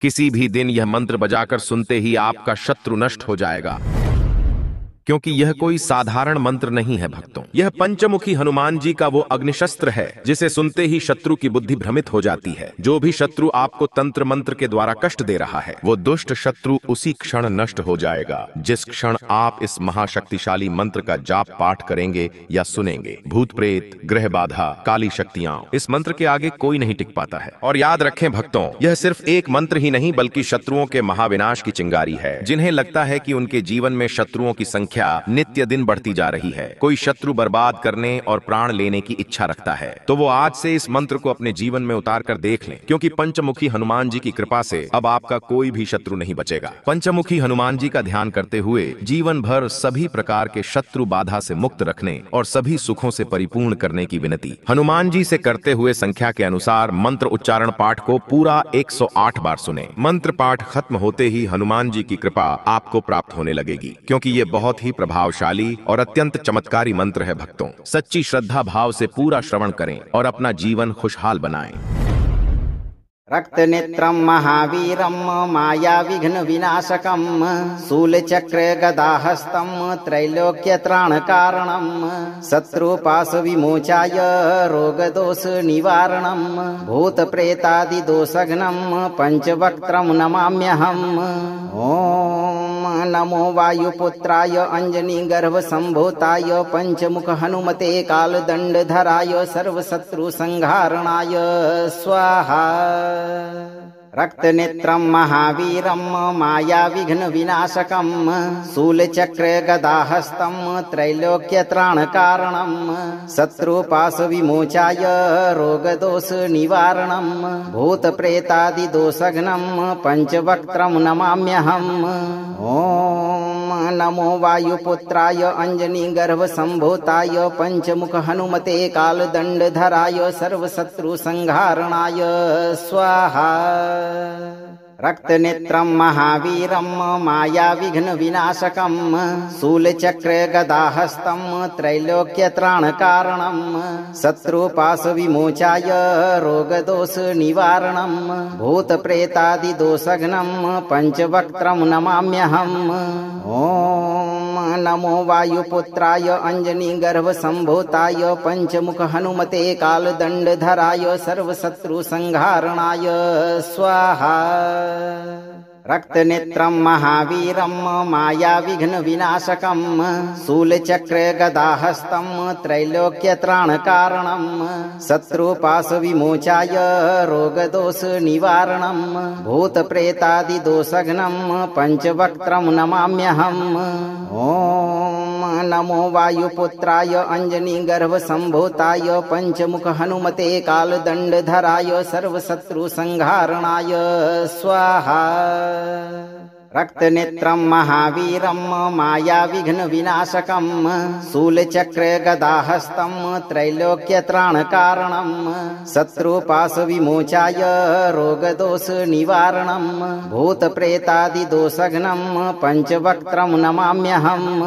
किसी भी दिन यह मंत्र बजाकर सुनते ही आपका शत्रु नष्ट हो जाएगा, क्योंकि यह कोई साधारण मंत्र नहीं है भक्तों। यह पंचमुखी हनुमान जी का वो अग्निशस्त्र है जिसे सुनते ही शत्रु की बुद्धि भ्रमित हो जाती है। जो भी शत्रु आपको तंत्र मंत्र के द्वारा कष्ट दे रहा है, वो दुष्ट शत्रु उसी क्षण नष्ट हो जाएगा जिस क्षण आप इस महाशक्तिशाली मंत्र का जाप पाठ करेंगे या सुनेंगे। भूत प्रेत, ग्रह बाधा, काली शक्तियां, इस मंत्र के आगे कोई नहीं टिक पाता है। और याद रखें भक्तों, यह सिर्फ एक मंत्र ही नहीं बल्कि शत्रुओं के महाविनाश की चिंगारी है। जिन्हें लगता है कि उनके जीवन में शत्रुओं की संख्या नित्य दिन बढ़ती जा रही है, कोई शत्रु बर्बाद करने और प्राण लेने की इच्छा रखता है, तो वो आज से इस मंत्र को अपने जीवन में उतार कर देख लें, क्योंकि पंचमुखी हनुमान जी की कृपा से अब आपका कोई भी शत्रु नहीं बचेगा। पंचमुखी हनुमान जी का ध्यान करते हुए जीवन भर सभी प्रकार के शत्रु बाधा से मुक्त रखने और सभी सुखों से परिपूर्ण करने की विनती। हनुमान जी से करते हुए संख्या के अनुसार मंत्र उच्चारण पाठ को पूरा 108 बार सुने। मंत्र पाठ खत्म होते ही हनुमान जी की कृपा आपको प्राप्त होने लगेगी, क्योंकि ये बहुत ही प्रभावशाली और अत्यंत चमत्कारी मंत्र है भक्तों। सच्ची श्रद्धा भाव से पूरा श्रवण करें और अपना जीवन खुशहाल बनाएं। रक्तनेत्रं महावीरं माया विघ्न विनाशकं शूलचक्र गदाहस्तं त्रैलोक्यत्राणकारणं शत्रुपाश विमोचाय रोगदोष निवारणं भूतप्रेतादिदोषघ्नं पंचवक्त्रं नमाम्यहम्। ओम नमो वायुपुत्राय अंजनीगर्भसंभूताय पंचमुख हनुमते कालदंडधराय सर्वशत्रुसंहारणाय स्वाहा। रक्तनेत्रं महावीरं माया विघ्न विनाशकं शूलचक्र गदाहस्तं त्रैलोक्यत्राणकारणं शत्रुपाश विमोचाय रोगदोष निवारणं भूतप्रेतादिदोषघ्नं पंचवक्त्रं नमाम्यहम्। ओम नमो वायुपुत्राय अंजनीगर्भसंभूताय पंचमुख हनुमते कालदंडधराय सर्वशत्रुसंहारणाय स्वाहा। रक्तनेत्रं महावीरं माया विघ्न विनाशकं शूलचक्र गदाहस्तं त्रैलोक्यत्राणकारणं शत्रुपाश विमोचाय रोगदोष निवारणं भूतप्रेतादिदोषघ्नं पंचवक्त्रं नमाम्यहम्। ओम नमो वायुपुत्राय अंजनीगर्भसंभूताय पंचमुख हनुमते कालदंडधराय सर्वशत्रुसंहारणाय स्वाहा। रक्तनेत्रं महावीरं माया विघ्न विनाशकं शूलचक्र गदाहस्तं त्रैलोक्यत्राणकारणं शत्रुपाश विमोचाय रोगदोष निवारणं भूतप्रेतादिदोषघ्नं पंचवक्त्रं नमाम्यहम्। ओम नमो वायुपुत्राय अंजनीगर्भसंभूताय पंचमुख हनुमते कालदंडधराय सर्वशत्रुसंहारणाय स्वाहा। रक्तनेत्रं महावीरं माया विघ्न विनाशकं शूलचक्र गदाहस्तं त्रैलोक्यत्राणकारणं शत्रुपाश विमोचाय रोगदोष निवारणं भूतप्रेतादिदोषघ्नं पंचवक्त्रं नमाम्यहम्।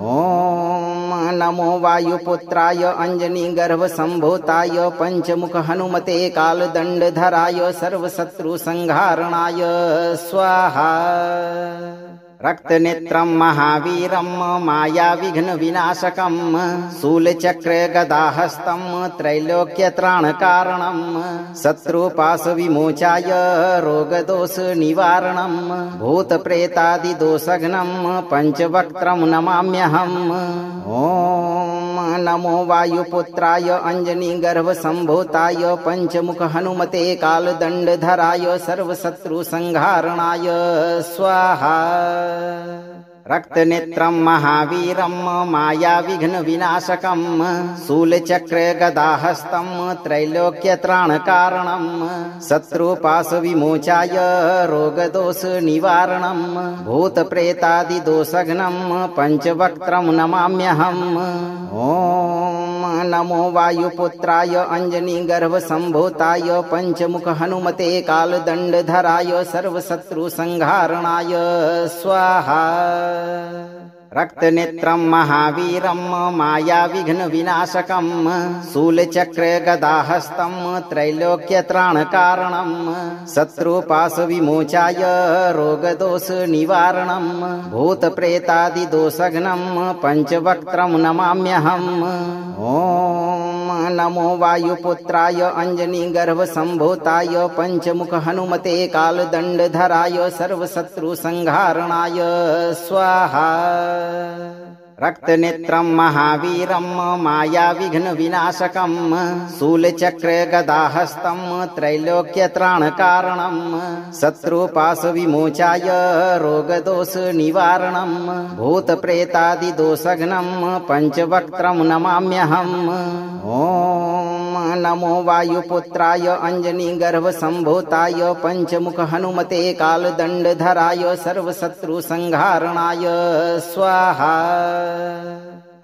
ओम नमो वायुपुत्राय अंजनीगर्भसंभूताय पंचमुख हनुमते कालदंडधराय सर्वशत्रुसंहारणाय स्वाहा। रक्तनेत्रं महावीरं माया विघ्न विनाशकं शूलचक्र गदाहस्तं त्रैलोक्यत्राणकारणं शत्रुपाश विमोचाय रोगदोष निवारणं भूतप्रेतादिदोषघ्नं पंचवक्त्रं नमाम्यहम्। ओम नमो वायुपुत्राय अंजनीगर्भसंभूताय पंचमुख हनुमते कालदंडधराय सर्वशत्रुसंहारणाय स्वाहा। रक्तनेत्रं महावीरं माया विघ्न विनाशकं शूलचक्र गदाहस्तं त्रैलोक्यत्राणकारणं शत्रुपाश विमोचाय रोगदोष निवारणं भूतप्रेतादिदोषघ्नं पंचवक्त्रं नमाम्यहम्। ओम नमो वायुपुत्राय अंजनीगर्भसंभूताय पंचमुख हनुमते कालदंडधराय सर्वशत्रुसंहारणाय स्वाहा। रक्तनेत्रं महावीरं मायाविघ्नविनाशकं शूलचक्रगदाहस्तं त्रैलोक्यत्राणकारणं शत्रुपाशविमोचाय रोगदोषनिवारणं भूतप्रेतादिदोषघ्नं पञ्चवक्त्रं नमाम्यहम्। ॐ नमो वायुपुत्राय अंजनीगर्भसम्भूताय पञ्चमुख हनुमते कालदण्डधराय सर्वशत्रुसंहारणाय स्वाहा। रक्तनेत्रं महावीरं मायाविघ्नविनाशकं शूलचक्रगदाहस्तं त्रैलोक्यत्राणकारणं शत्रुपाशविमोचाय रोगदोषनिवारणं भूतप्रेतादिदोषघ्नं पञ्चवक्त्रं नमाम्यहम्। ॐ नमो वायुपुत्राय अंजनीगर्भसम्भूताय पञ्चमुख हनुमते कालदण्डधराय सर्वशत्रुसंहारणाय स्वाहा।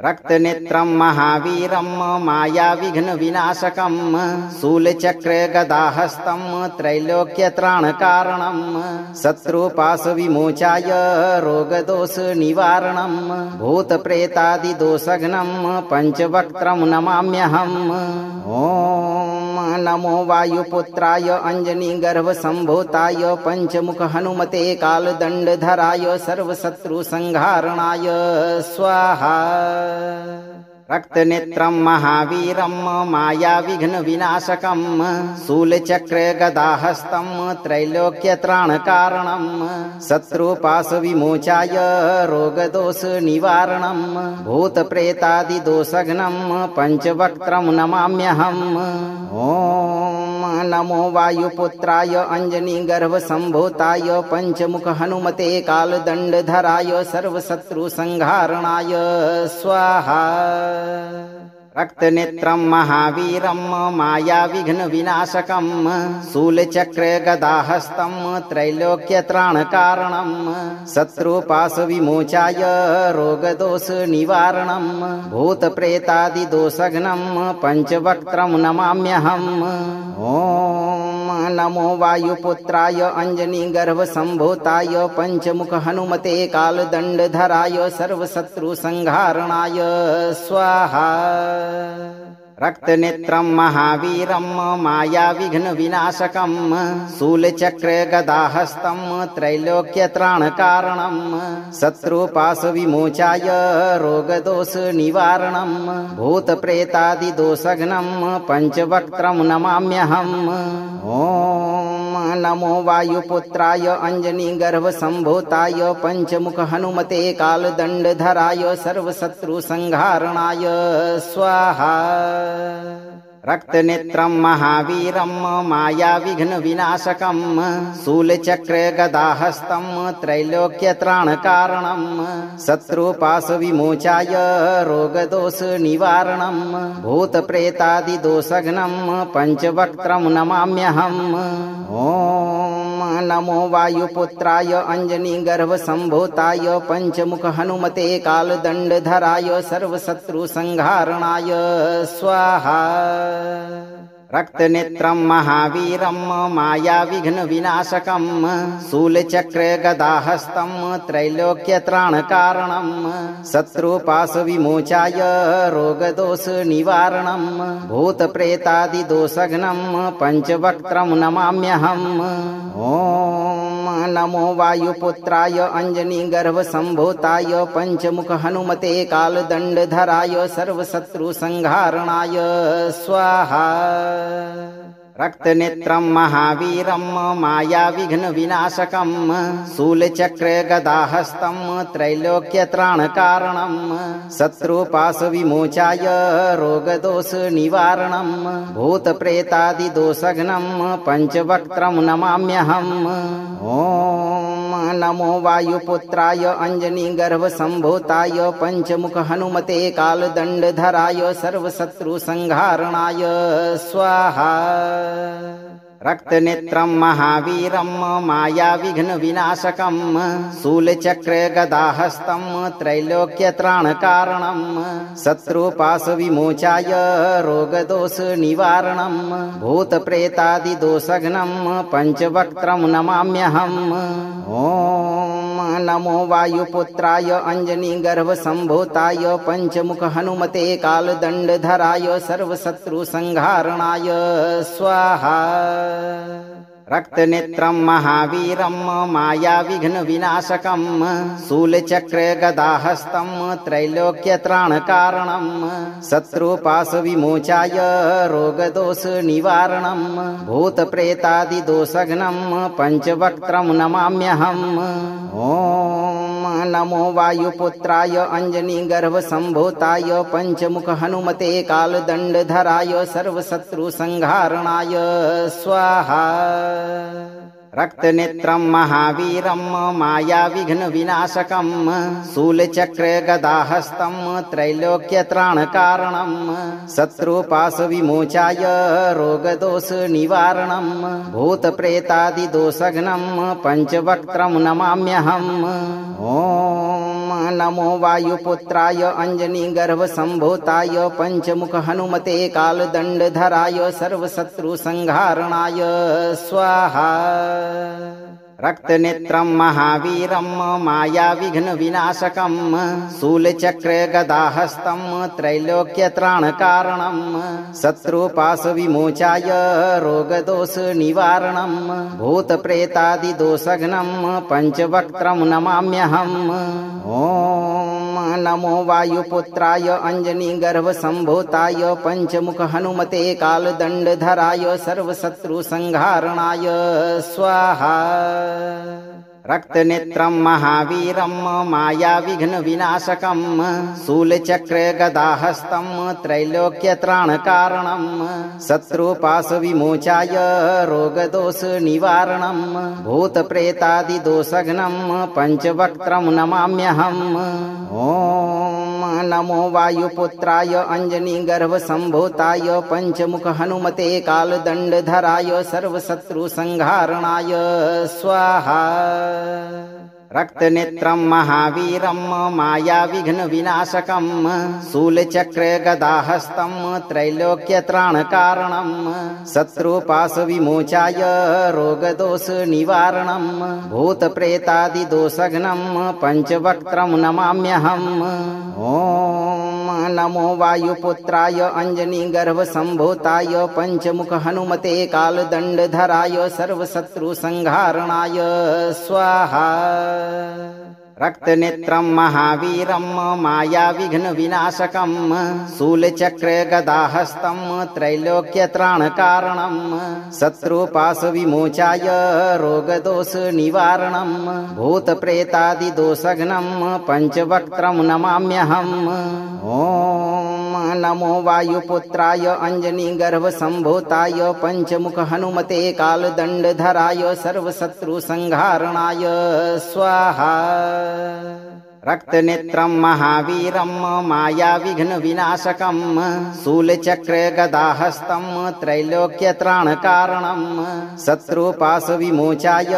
रक्तनेत्रं महावीरं मायाविघ्नविनाशकं शूलचक्रगदाहस्तं त्रैलोक्यत्राणकारणं शत्रुपाशविमोचाय रोगदोषनिवारणं भूतप्रेतादिदोषघ्नं पञ्चवक्त्रं नमाम्यहम्। ॐ नमो वायुपुत्राय अंजनीगर्भसम्भूताय पञ्चमुख हनुमते कालदण्डधराय सर्वशत्रुसंहारणाय स्वाहा। रक्तनेत्रं महावीरं मायाविघ्नविनाशकं शूलचक्रगदाहस्तं त्रैलोक्यत्राणकारणं शत्रुपाशविमोचाय रोगदोषनिवारणं भूतप्रेतादिदोषघ्नं पञ्चवक्त्रं नमाम्यहम्। ॐ नमो वायुपुत्राय अंजनीगर्भसम्भूताय पञ्चमुख हनुमते कालदण्डधराय सर्वशत्रुसंहारणाय स्वाहा। रक्तनेत्रं महावीरं मायाविघ्नविनाशकं शूलचक्रगदाहस्तं त्रैलोक्यत्राणकारणं शत्रुपाशविमोचाय रोगदोषनिवारणं भूतप्रेतादिदोषघ्नं पञ्चवक्त्रं नमाम्यहम्। ॐ नमो वायुपुत्राय अंजनीगर्भसम्भूताय पञ्चमुख हनुमते कालदण्डधराय सर्वशत्रुसंहारणाय स्वाहा। रक्तनेत्रं महावीरं मायाविघ्नविनाशकं शूलचक्रगदाहस्तं त्रैलोक्यत्राणकारणं शत्रुपाशविमोचाय रोगदोषनिवारणं भूतप्रेतादिदोषघ्नं पञ्चवक्त्रं नमाम्यहम्। ॐ नमो वायुपुत्राय अंजनीगर्भसम्भूताय पञ्चमुख हनुमते कालदण्डधराय सर्वशत्रुसंहारणाय स्वाहा। रक्तनेत्रं महावीरं मायाविघ्नविनाशकं शूलचक्रगदाहस्तं त्रैलोक्यत्राणकारणं शत्रुपाशविमोचाय रोगदोषनिवारणं भूतप्रेतादिदोषघ्नं पञ्चवक्त्रं नमाम्यहम्। ॐ नमो वायुपुत्राय अंजनीगर्भसम्भूताय पञ्चमुख हनुमते कालदण्डधराय सर्वशत्रुसंहारणाय स्वाहा। रक्तनेत्रं महावीरं मायाविघ्नविनाशकं शूलचक्रगदाहस्तं त्रैलोक्यत्राणकारणं शत्रुपाशविमोचाय रोगदोषनिवारणं भूतप्रेतादिदोषघ्नं पञ्चवक्त्रं नमाम्यहम्। ॐ नमो वायुपुत्राय अंजनीगर्भसम्भूताय पञ्चमुख हनुमते कालदण्डधराय सर्वशत्रुसंहारणाय स्वाहा। रक्तनेत्रं महावीरं मायाविघ्नविनाशकं शूलचक्रगदाहस्तं त्रैलोक्यत्राणकारणं शत्रुपाशविमोचाय रोगदोषनिवारणं भूतप्रेतादिदोषघ्नं पञ्चवक्त्रं नमाम्यहम्। ॐ नमो वायुपुत्राय अंजनीगर्भसम्भूताय पञ्चमुख हनुमते कालदण्डधराय सर्वशत्रुसंहारणाय स्वाहा। रक्तनेत्रं महावीरं मायाविघ्नविनाशकं शूलचक्रगदाहस्तं त्रैलोक्यत्राणकारणं शत्रुपाशविमोचाय रोगदोषनिवारणं भूतप्रेतादिदोषघ्नं पञ्चवक्त्रं नमाम्यहम्। ॐ नमो वायुपुत्राय अंजनीगर्भसम्भूताय पंचमुख हनुमते कालदण्डधराय सर्वशत्रुसंहारणाय स्वाहा। रक्तनेत्रं महावीरं मायाविघ्नविनाशकं शूलचक्रगदाहस्तं त्रैलोक्यत्राणकारणं शत्रुपाशविमोचाय रोगदोषनिवारणं भूतप्रेतादिदोषघ्नं पञ्चवक्त्रं नमाम्यहम्। ॐ नमो वायुपुत्राय अंजनीगर्भसम्भूताय पंचमुख हनुमते कालदण्डधराय सर्वशत्रुसंहारणाय स्वाहा। रक्तनेत्रं महावीरं मायाविघ्नविनाशकं शूलचक्रगदाहस्तं त्रैलोक्यत्राणकारणं शत्रुपाशविमोचाय रोगदोषनिवारणं भूतप्रेतादिदोषघ्नं पञ्चवक्त्रं नमाम्यहम्। ॐ नमो वायुपुत्राय अंजनीगर्भसम्भूताय पंचमुख हनुमते कालदण्डधराय सर्वशत्रुसंहारणाय स्वाहा। रक्तनेत्रं महावीरं मायाविघ्नविनाशकं शूलचक्रगदाहस्तं त्रैलोक्यत्राणकारणं शत्रुपाशविमोचाय रोगदोषनिवारणं भूतप्रेतादिदोषघ्नं पञ्चवक्त्रं नमाम्यहम्। ॐ नमो वायुपुत्राय अंजनीगर्भसम्भूताय पंचमुख हनुमते कालदण्डधराय सर्वशत्रुसंहारणाय स्वाहा। रक्तनेत्रं महावीरं मायाविघ्नविनाशकं शूलचक्रगदाहस्तं त्रैलोक्यत्राणकारणं शत्रुपाशविमोचाय रोगदोषनिवारणं भूतप्रेतादिदोषघ्नं पञ्चवक्त्रं नमाम्यहम्। ॐ नमो वायुपुत्राय अंजनीगर्भसम्भूताय पंचमुख हनुमते कालदण्डधराय सर्वशत्रुसंहारणाय स्वाहा। रक्तनेत्रं महावीरं मायाविघ्नविनाशकं शूलचक्रगदाहस्तं त्रैलोक्यत्राणकारणं शत्रुपाशविमोचाय रोगदोषनिवारणं भूतप्रेतादिदोषघ्नं पञ्चवक्त्रं नमाम्यहम्। ॐ नमो वायुपुत्राय अंजनीगर्भसम्भूताय पंचमुख हनुमते कालदण्डधराय सर्वशत्रुसंहारणाय स्वाहा। रक्तनेत्रं महावीरं मायाविघ्नविनाशकं शूलचक्रगदाहस्तं त्रैलोक्यत्राणकारणं शत्रुपाशविमोचाय रोगदोषनिवारणं भूतप्रेतादिदोषघ्नं पञ्चवक्त्रं नमाम्यहम्। ॐ नमो वायुपुत्राय अंजनीगर्भसम्भूताय पंचमुख हनुमते कालदण्डधराय सर्वशत्रुसंहारणाय स्वाहा। रक्तनेत्रं महावीरं मायाविघ्नविनाशकं शूलचक्रगदाहस्तं त्रैलोक्यत्राणकारणं शत्रुपाशविमोचाय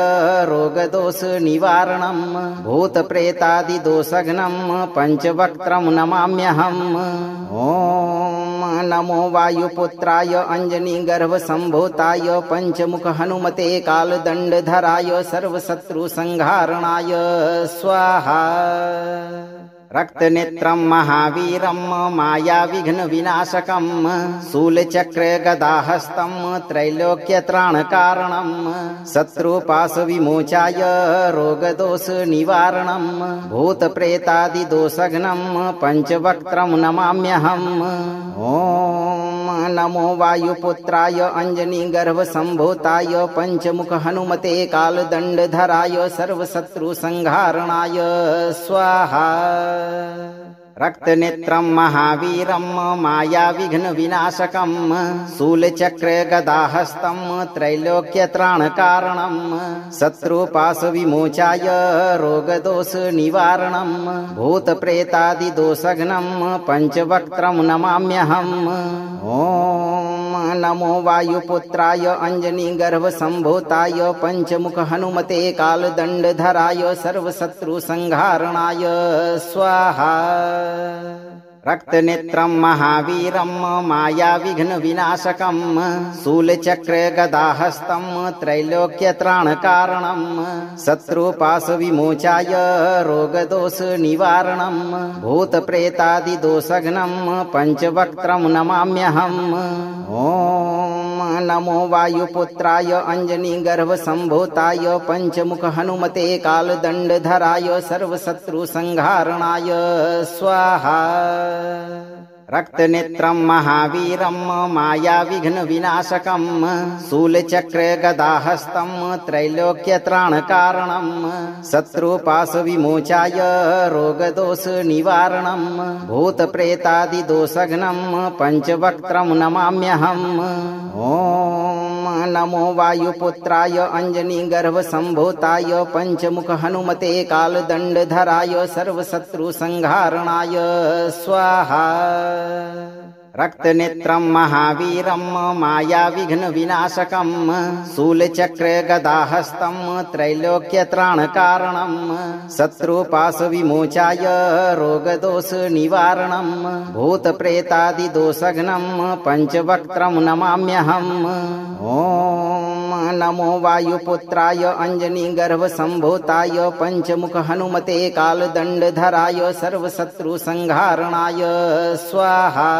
रोगदोषनिवारणं भूतप्रेतादिदोषघ्नं पञ्चवक्त्रं नमाम्यहम्। ॐ नमो वायुपुत्राय अंजनीगर्भसम्भूताय पंचमुख हनुमते कालदण्डधराय सर्वशत्रुसंहारणाय स्वाहा। रक्तनेत्रं महावीरं मायाविघ्नविनाशकं शूलचक्रगदाहस्तं त्रैलोक्यत्राणकारणं शत्रुपाशविमोचाय रोगदोषनिवारणं भूतप्रेतादिदोषघ्नं पञ्चवक्त्रं नमाम्यहम्। ॐ नमो वायुपुत्राय अंजनीगर्भसम्भूताय पंचमुख हनुमते कालदण्डधराय सर्वशत्रुसंहारणाय स्वाहा। रक्तनेत्रं महावीरं मायाविघ्नविनाशकं शूलचक्रगदाहस्तं त्रैलोक्यत्राणकारणं शत्रुपाशविमोचाय रोगदोषनिवारणं भूतप्रेतादिदोषघ्नं पञ्चवक्त्रं नमाम्यहम्। ॐ नमो वायुपुत्राय अंजनीगर्भसम्भूताय पंचमुख हनुमते कालदण्डधराय सर्वशत्रुसंहारणाय स्वाहा। रक्तनेत्रं महावीरं मायाविघ्नविनाशकं शूलचक्रगदाहस्तं त्रैलोक्यत्राणकारणं शत्रुपाशविमोचाय रोगदोषनिवारणं भूतप्रेतादिदोषघ्नं पञ्चवक्त्रं नमाम्यहम्। ॐ नमो वायुपुत्राय अंजनीगर्भसम्भूताय पञ्चमुख हनुमते कालदण्डधराय सर्वशत्रुसंहारणाय स्वाहा। रक्तनेत्रं महावीरं मायाविघ्नविनाशकं शूलचक्रगदाहस्तं त्रैलोक्यत्राणकारणं शत्रुपाशविमोचाय रोगदोषनिवारणं भूतप्रेतादिदोषघ्नं पञ्चवक्त्रं नमाम्यहम्। ॐ नमो वायुपुत्राय अंजनीगर्भसम्भूताय पञ्चमुख हनुमते कालदण्डधराय सर्वशत्रुसंहारणाय स्वाहा। रक्तनेत्रं महावीरं मायाविघ्नविनाशकं शूलचक्रगदाहस्तं त्रैलोक्यत्राणकारणं शत्रुपाशविमोचाय रोगदोषनिवारणं भूतप्रेतादिदोषघ्नं पञ्चवक्त्रं नमाम्यहम्। ॐ नमो वायुपुत्राय अंजनीगर्भसम्भूताय पञ्चमुख हनुमते कालदण्डधराय सर्वशत्रुसंहारणाय स्वाहा।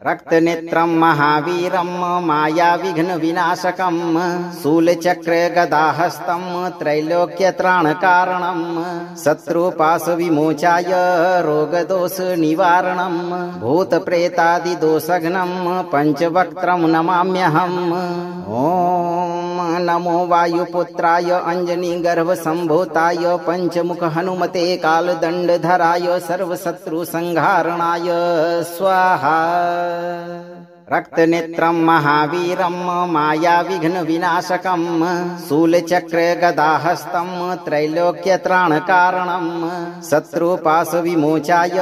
रक्तनेत्रं महावीरं मायाविघ्नविनाशकं शूलचक्रगदाहस्तं त्रैलोक्यत्राणकारणं शत्रुपाशविमोचाय रोगदोषनिवारणं भूतप्रेतादिदोषघ्नं पञ्चवक्त्रं नमाम्यहम्। ॐ नमो वायुपुत्राय अंजनीगर्भसम्भूताय पञ्चमुख हनुमते कालदण्डधराय सर्वशत्रुसंहारणाय स्वाहा। रक्तनेत्रं महावीरं मायाविघ्नविनाशकं शूलचक्रगदाहस्तं त्रैलोक्यत्राणकारणं शत्रुपाशविमोचाय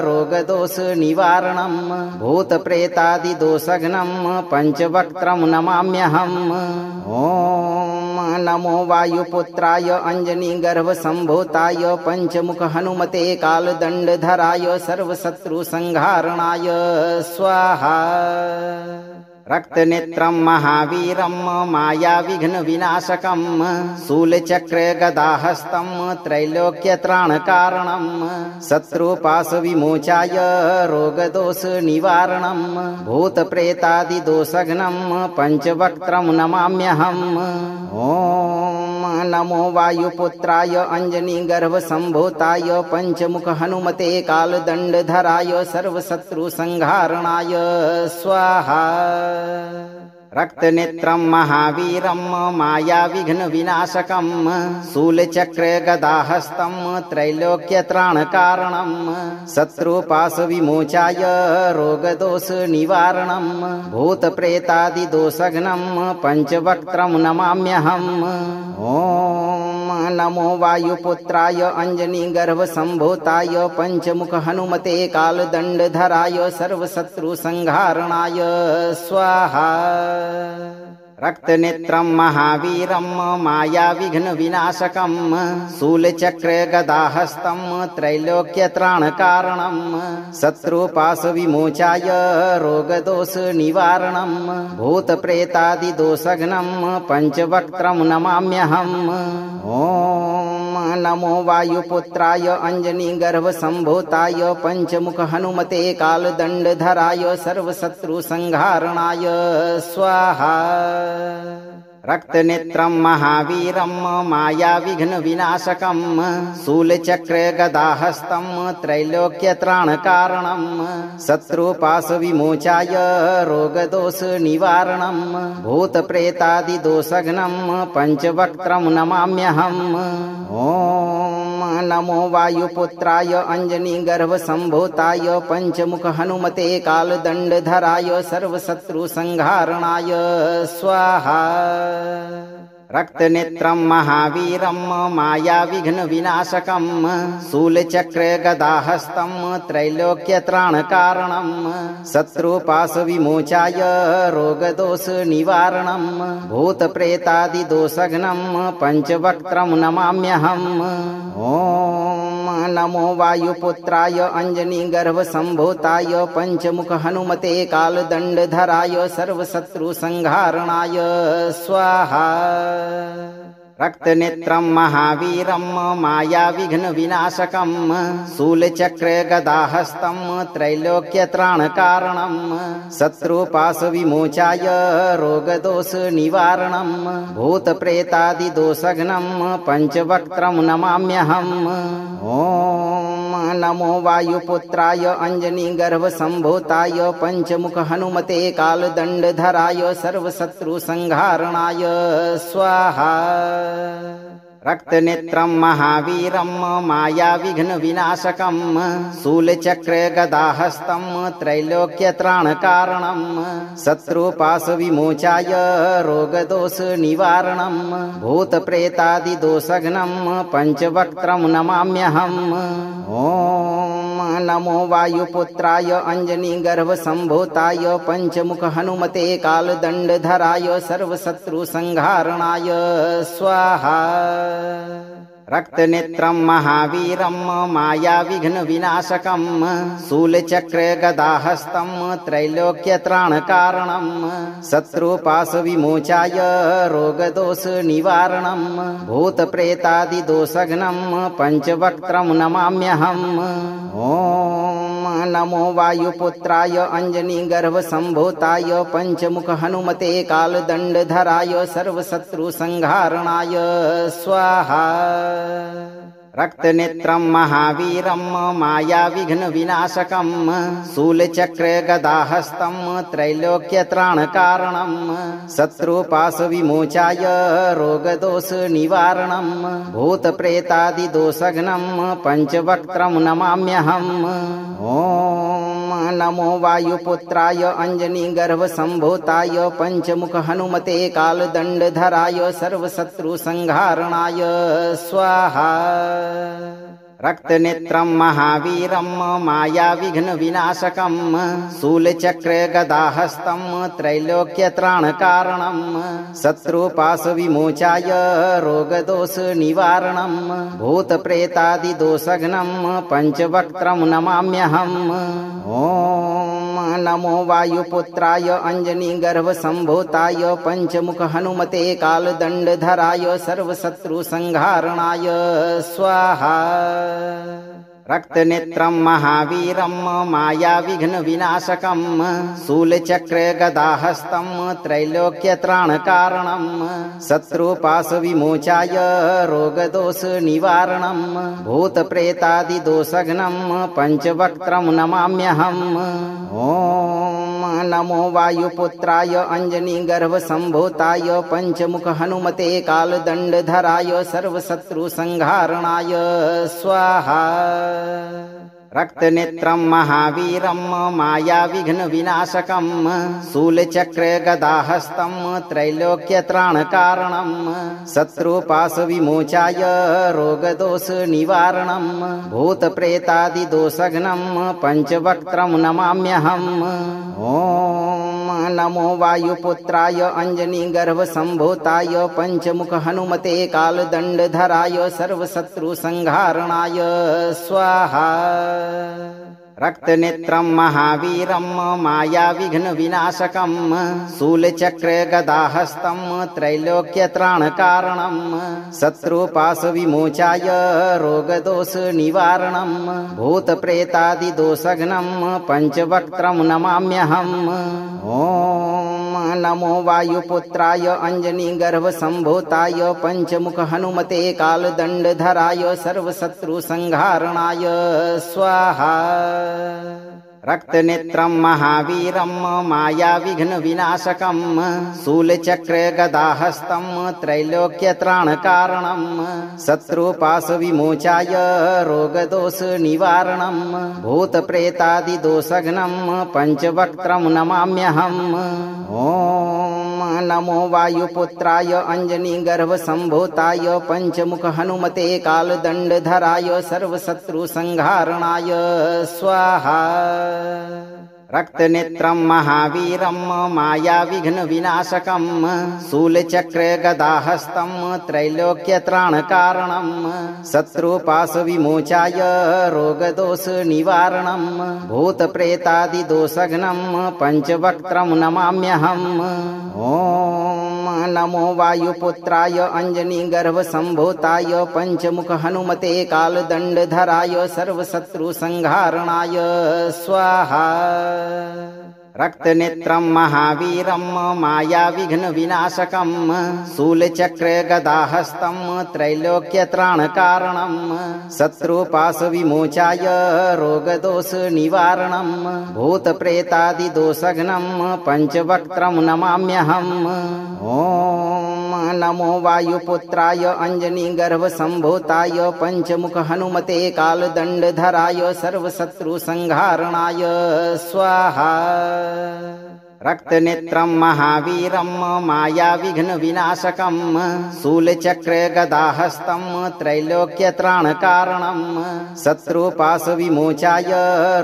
रोगदोषनिवारणं भूतप्रेतादिदोषघ्नं पञ्चवक्त्रं नमाम्यहम्। ॐ नमो वायुपुत्राय अंजनीगर्भसम्भूताय पञ्चमुख हनुमते कालदण्डधराय सर्वशत्रुसंहारणाय स्वाहा। रक्तनेत्रं महावीरं मायाविघ्नविनाशकं शूलचक्रगदाहस्तं त्रैलोक्यत्राणकारणं शत्रुपाशविमोचाय रोगदोषनिवारणं भूतप्रेतादिदोषघ्नं पञ्चवक्त्रं नमाम्यहम्। ॐ नमो वायुपुत्राय अंजनीगर्भसम्भूताय पञ्चमुख हनुमते कालदण्डधराय सर्वशत्रुसंहारणाय स्वाहा। रक्तनेत्रं महावीरं मायाविघ्नविनाशकं शूलचक्रगदाहस्तं त्रैलोक्यत्राणकारणं शत्रुपाशविमोचाय रोगदोषनिवारणं भूतप्रेतादिदोषघ्नं पञ्चवक्त्रं नमाम्यहम्। ॐ नमो वायुपुत्राय अंजनीगर्भसम्भूताय पञ्चमुख हनुमते कालदण्डधराय सर्वशत्रुसंहारणाय स्वाहा। रक्तनेत्रं महावीरं मायाविघ्नविनाशकं शूलचक्रगदाहस्तं त्रैलोक्यत्राणकारणं शत्रुपाशविमोचाय रोगदोषनिवारणं भूतप्रेतादिदोषघ्नं पञ्चवक्त्रं नमाम्यहम्। ॐ नमो वायुपुत्राय अंजनीगर्भसम्भूताय पञ्चमुख हनुमते कालदण्डधराय सर्वशत्रुसंहारणाय स्वाहा। रक्तनेत्रं महावीरं मायाविघ्नविनाशकं शूलचक्रगदाहस्तं त्रैलोक्यत्राणकारणं शत्रुपाशविमोचाय रोगदोषनिवारणं भूतप्रेतादिदोषघ्नं पञ्चवक्त्रं नमाम्यहम्। ॐ नमो वायुपुत्राय अंजनीगर्भसम्भूताय पञ्चमुख हनुमते कालदण्डधराय सर्वशत्रुसंहारणाय स्वाहा। रक्तनेत्रं महावीरं मायाविघ्नविनाशकं शूलचक्रगदाहस्तं त्रैलोक्यत्राणकारणं शत्रुपाशविमोचाय रोगदोषनिवारणं भूतप्रेतादिदोषघ्नं पञ्चवक्त्रं नमाम्यहम्। ॐ नमो वायुपुत्राय अंजनीगर्भसम्भूताय पंचमुख हनुमते कालदण्डधराय सर्वशत्रुसंहारणाय स्वाहा। रक्तनेत्रं महावीरं मायाविघ्नविनाशकं शूलचक्रगदाहस्तं त्रैलोक्यत्राणकारणं शत्रुपाशविमोचाय रोगदोषनिवारणं भूतप्रेतादिदोषघ्नं पञ्चवक्त्रं नमाम्यहम्। ॐ नमो वायुपुत्राय अंजनीगर्भसम्भूताय पंचमुख हनुमते कालदण्डधराय सर्वशत्रुसंहारणाय स्वाहा। रक्तनेत्रं महावीरं मायाविघ्नविनाशकं शूलचक्रगदाहस्तं त्रैलोक्यत्राणकारणं शत्रुपाशविमोचाय रोगदोषनिवारणं भूतप्रेतादिदोषघ्नं पञ्चवक्त्रं नमाम्यहम्। ॐ नमो वायुपुत्राय अंजनीगर्भसम्भूताय पंचमुख हनुमते कालदण्डधराय सर्वशत्रुसंहारणाय स्वाहा। रक्तनेत्रं महावीरं मायाविघ्नविनाशकं शूलचक्रगदाहस्तं त्रैलोक्यत्राणकारणं शत्रुपाशविमोचाय रोगदोषनिवारणं भूतप्रेतादिदोषघ्नं पञ्चवक्त्रं नमाम्यहम्। ॐ नमो वायुपुत्राय अंजनीगर्भसम्भूताय पंचमुख हनुमते कालदण्डधराय सर्वशत्रुसंहारणाय स्वाहा। रक्तनेत्रं महावीरं मायाविघ्नविनाशकं शूलचक्रगदाहस्तं त्रैलोक्यत्राणकारणं शत्रुपाशविमोचाय रोगदोषनिवारणं भूतप्रेतादिदोषघ्नं पञ्चवक्त्रं नमाम्यहम्। ॐ नमो वायुपुत्राय अंजनीगर्भसम्भूताय पंचमुख हनुमते कालदण्डधराय सर्वशत्रुसंहारणाय स्वाहा। रक्तनेत्रं महावीरं मायाविघ्नविनाशकं शूलचक्रगदाहस्तं त्रैलोक्यत्राणकारणं शत्रुपाशविमोचाय रोगदोषनिवारणं भूतप्रेतादिदोषघ्नं पञ्चवक्त्रं नमाम्यहम्। ॐ नमो वायुपुत्राय अंजनीगर्भसम्भूताय पंचमुख हनुमते कालदण्डधराय सर्वशत्रुसंहारणाय स्वाहा। रक्तनेत्रं महावीरं मायाविघ्नविनाशकं शूलचक्रगदाहस्तं त्रैलोक्यत्राणकारणं शत्रुपाशविमोचाय रोगदोषनिवारणं भूतप्रेतादिदोषघ्नं पञ्चवक्त्रं नमाम्यहम्। ॐ नमो वायुपुत्राय अंजनीगर्भसम्भूताय पंचमुख हनुमते कालदण्डधराय सर्वशत्रुसंहारणाय स्वाहा। रक्तनेत्रं महावीरं मायाविघ्नविनाशकं शूलचक्रगदाहस्तं त्रैलोक्यत्राणकारणं शत्रुपाशविमोचाय रोगदोषनिवारणं भूतप्रेतादिदोषघ्नं पञ्चवक्त्रं नमाम्यहम्। ॐ नमो वायुपुत्राय अंजनीगर्भसम्भूताय पंचमुख हनुमते कालदण्डधराय सर्वशत्रुसंहारणाय स्वाहा। रक्तनेत्रं महावीरं मायाविघ्नविनाशकं शूलचक्रगदाहस्तं त्रैलोक्यत्राणकारणं शत्रुपाशविमोचाय रोगदोषनिवारणं भूतप्रेतादिदोषघ्नं पञ्चवक्त्रं नमाम्यहम्। ॐ नमो वायुपुत्राय अंजनीगर्भसम्भूताय पंचमुख हनुमते कालदण्डधराय सर्वशत्रुसंहारणाय स्वाहा। रक्तनेत्रं महावीरं मायाविघ्नविनाशकं शूलचक्रगदाहस्तं त्रैलोक्यत्राणकारणं शत्रुपाशविमोचाय रोगदोषनिवारणं भूतप्रेतादिदोषघ्नं पञ्चवक्त्रं नमाम्यहम्। ॐ नमो वायुपुत्राय अंजनीगर्भसम्भूताय पंचमुख हनुमते कालदण्डधराय सर्वशत्रुसंहारणाय स्वाहा। रक्तनेत्रं महावीरं मायाविघ्नविनाशकं शूलचक्रगदाहस्तं त्रैलोक्यत्राणकारणं शत्रुपाशविमोचाय रोगदोषनिवारणं भूतप्रेतादिदोषघ्नं पञ्चवक्त्रं नमाम्यहम्। ॐ नमो वायुपुत्राय अंजनीगर्भसम्भूताय पञ्चमुख हनुमते कालदण्डधराय सर्वशत्रुसंहारणाय स्वाहा। रक्तनेत्रं महावीरं मायाविघ्नविनाशकं शूलचक्रगदाहस्तं त्रैलोक्यत्राणकारणं शत्रुपाशविमोचाय रोगदोषनिवारणं भूतप्रेतादिदोषघ्नं पञ्चवक्त्रं नमाम्यहम्। ॐ नमो वायुपुत्राय अंजनीगर्भसम्भूताय पञ्चमुख हनुमते कालदण्डधराय सर्वशत्रुसंहारणाय स्वाहा। रक्तनेत्रं महावीरं मायाविघ्नविनाशकं शूलचक्रगदाहस्तं त्रैलोक्यत्राणकारणं शत्रुपाशविमोचाय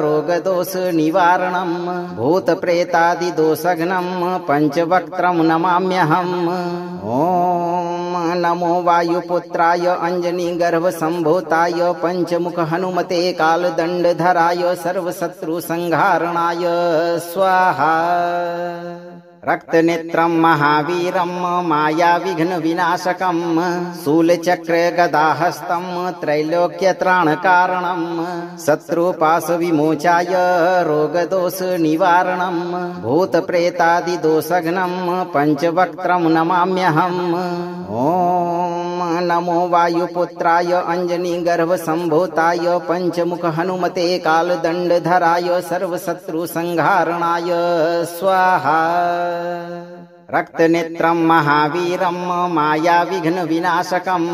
रोगदोषनिवारणं भूतप्रेतादिदोषघ्नं पञ्चवक्त्रं नमाम्यहम्। ॐ नमो वायुपुत्राय अंजनीगर्भसम्भूताय पञ्चमुख हनुमते कालदण्डधराय सर्वशत्रुसंहारणाय स्वाहा। रक्तनेत्रं महावीरं मायाविघ्नविनाशकं शूलचक्रगदाहस्तं त्रैलोक्यत्राणकारणं शत्रुपाशविमोचाय रोगदोषनिवारणं भूतप्रेतादिदोषघ्नं पञ्चवक्त्रं नमाम्यहम्। ॐ नमो वायुपुत्राय अंजनीगर्भसम्भूताय पञ्चमुख हनुमते कालदण्डधराय सर्वशत्रुसंहारणाय स्वाहा। रक्तनेत्रं महावीरं मायाविघ्नविनाशकं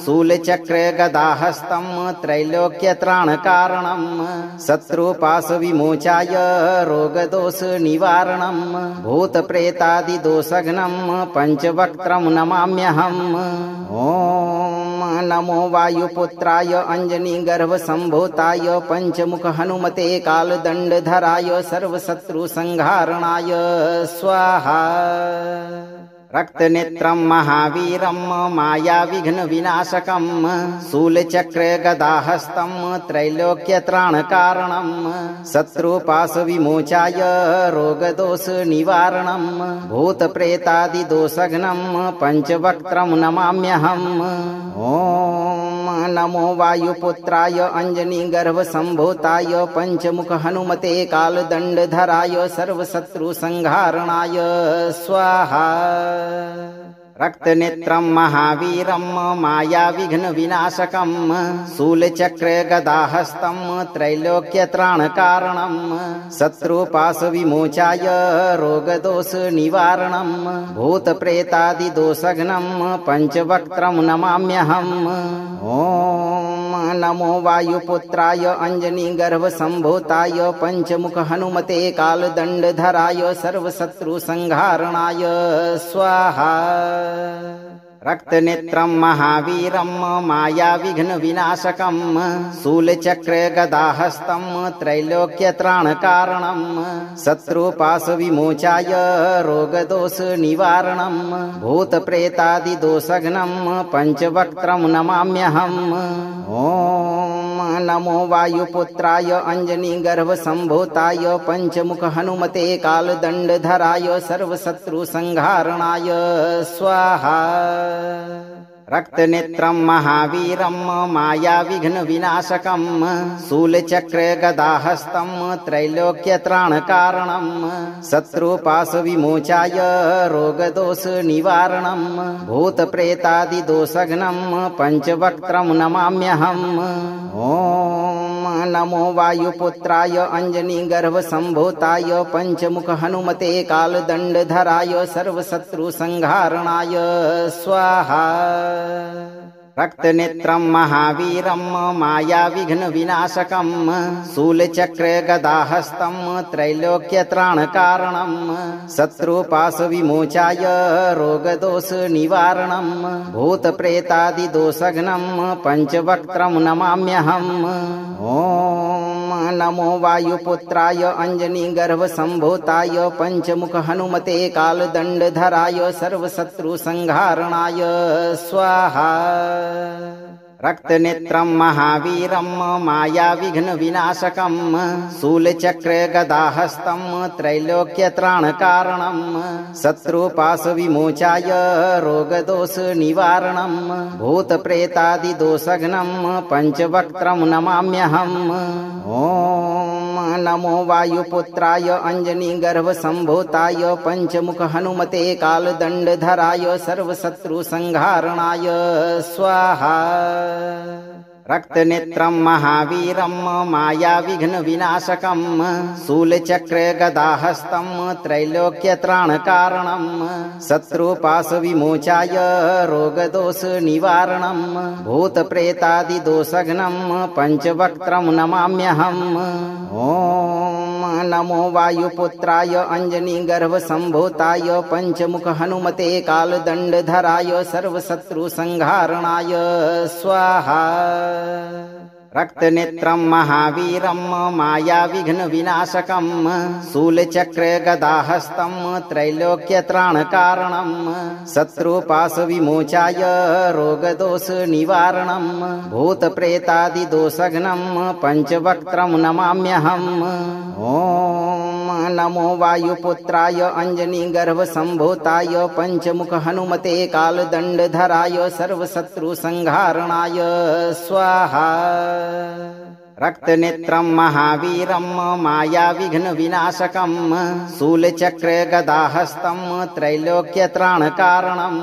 शूलचक्रगदाहस्तं त्रैलोक्यत्राणकारणं शत्रुपाशविमोचाय रोगदोषनिवारणं भूतप्रेतादिदोषघ्नं पञ्चवक्त्रं नमाम्यहम्। ॐ नमो वायुपुत्राय अंजनीगर्भसम्भूताय पञ्चमुख हनुमते कालदण्डधराय सर्वशत्रुसंहारणाय स्वाहा। रक्तनेत्रं महावीरं मायाविघ्नविनाशकं शूलचक्रगदाहस्तं त्रैलोक्यत्राणकारणं शत्रुपाशविमोचाय रोगदोषनिवारणं भूतप्रेतादिदोषघ्नं पञ्चवक्त्रं नमाम्यहम्। ॐ नमो वायुपुत्राय अंजनीगर्भसम्भूताय पञ्चमुख हनुमते कालदण्डधराय सर्वशत्रुसंहारणाय स्वाहा। रक्तनेत्रं महावीरं मायाविघ्नविनाशकं शूलचक्रगदाहस्तं त्रैलोक्यत्राणकारणं शत्रुपाशविमोचाय रोगदोषनिवारणं भूतप्रेतादिदोषघ्नं पञ्चवक्त्रं नमाम्यहम्। ॐ नमो वायुपुत्राय अंजनीगर्भसम्भूताय पञ्चमुख हनुमते कालदण्डधराय सर्वशत्रुसंहारणाय स्वाहा। रक्तनेत्रं महावीरं मायाविघ्नविनाशकं शूलचक्रगदाहस्तं त्रैलोक्यत्राणकारणं शत्रुपाशविमोचाय रोगदोषनिवारणं भूतप्रेतादिदोषघ्नं पञ्चवक्त्रं नमाम्यहम्। ॐ नमो वायुपुत्राय अंजनीगर्भसम्भूताय पञ्चमुख हनुमते कालदण्डधराय सर्वशत्रुसंहारणाय स्वाहा। रक्तनेत्रं महावीरं मायाविघ्नविनाशकं शूलचक्रगदाहस्तं त्रैलोक्यत्राणकारणं शत्रुपाशविमोचाय रोगदोषनिवारणं भूतप्रेतादिदोषघ्नं पञ्चवक्त्रं नमाम्यहम्। ॐ नमो वायुपुत्राय अंजनीगर्भसम्भूताय पञ्चमुख हनुमते कालदण्डधराय सर्वशत्रुसंहारणाय स्वाहा। रक्तनेत्रं महावीरं मायाविघ्नविनाशकं शूलचक्रगदाहस्तं त्रैलोक्यत्राणकारणं शत्रुपाशविमोचाय रोगदोषनिवारणं भूतप्रेतादिदोषघ्नं पञ्चवक्त्रं नमाम्यहम्। ॐ नमो वायुपुत्राय अंजनीगर्भसम्भूताय पंचमुख हनुमते कालदण्डधराय सर्वशत्रुसंहारणाय स्वाहा। रक्तनेत्रं महावीरं मायाविघ्नविनाशकं शूलचक्रगदाहस्तं त्रैलोक्यत्राणकारणं शत्रुपाशविमोचाय रोगदोषनिवारणं भूतप्रेतादिदोषघ्नं पंचवक्त्रं नमाम्यहम्। ॐ नमो वायुपुत्राय अंजनीगर्भसम्भूताय पंचमुख हनुमते कालदण्डधराय सर्वशत्रुसंहारणाय स्वाहा। रक्तनेत्रं महावीरं मायाविघ्नविनाशकं शूलचक्रगदाहस्तं त्रैलोक्यत्राणकारणं शत्रुपाशविमोचाय रोगदोषनिवारणं भूतप्रेतादिदोषघ्नं पंचवक्त्रं नमाम्यहम्। ॐ नमो वायुपुत्राय अंजनीगर्भसम्भूताय पंचमुख हनुमते कालदण्डधराय सर्वशत्रुसंहारणाय स्वाहा। रक्तनेत्रं महावीरं मायाविघ्नविनाशकं शूलचक्रगदाहस्तं त्रैलोक्यत्राणकारणं शत्रुपाशविमोचाय रोगदोषनिवारणं भूतप्रेतादिदोषघ्नं पंचवक्त्रं नमाम्यहम्। ॐ नमो वायुपुत्राय अंजनीगर्भसम्भूताय पंचमुख हनुमते कालदण्डधराय सर्वशत्रुसंहारणाय स्वाहा। रक्तनेत्रं महावीरं मायाविघ्नविनाशकं शूलचक्रगदाहस्तं त्रैलोक्यत्राणकारणं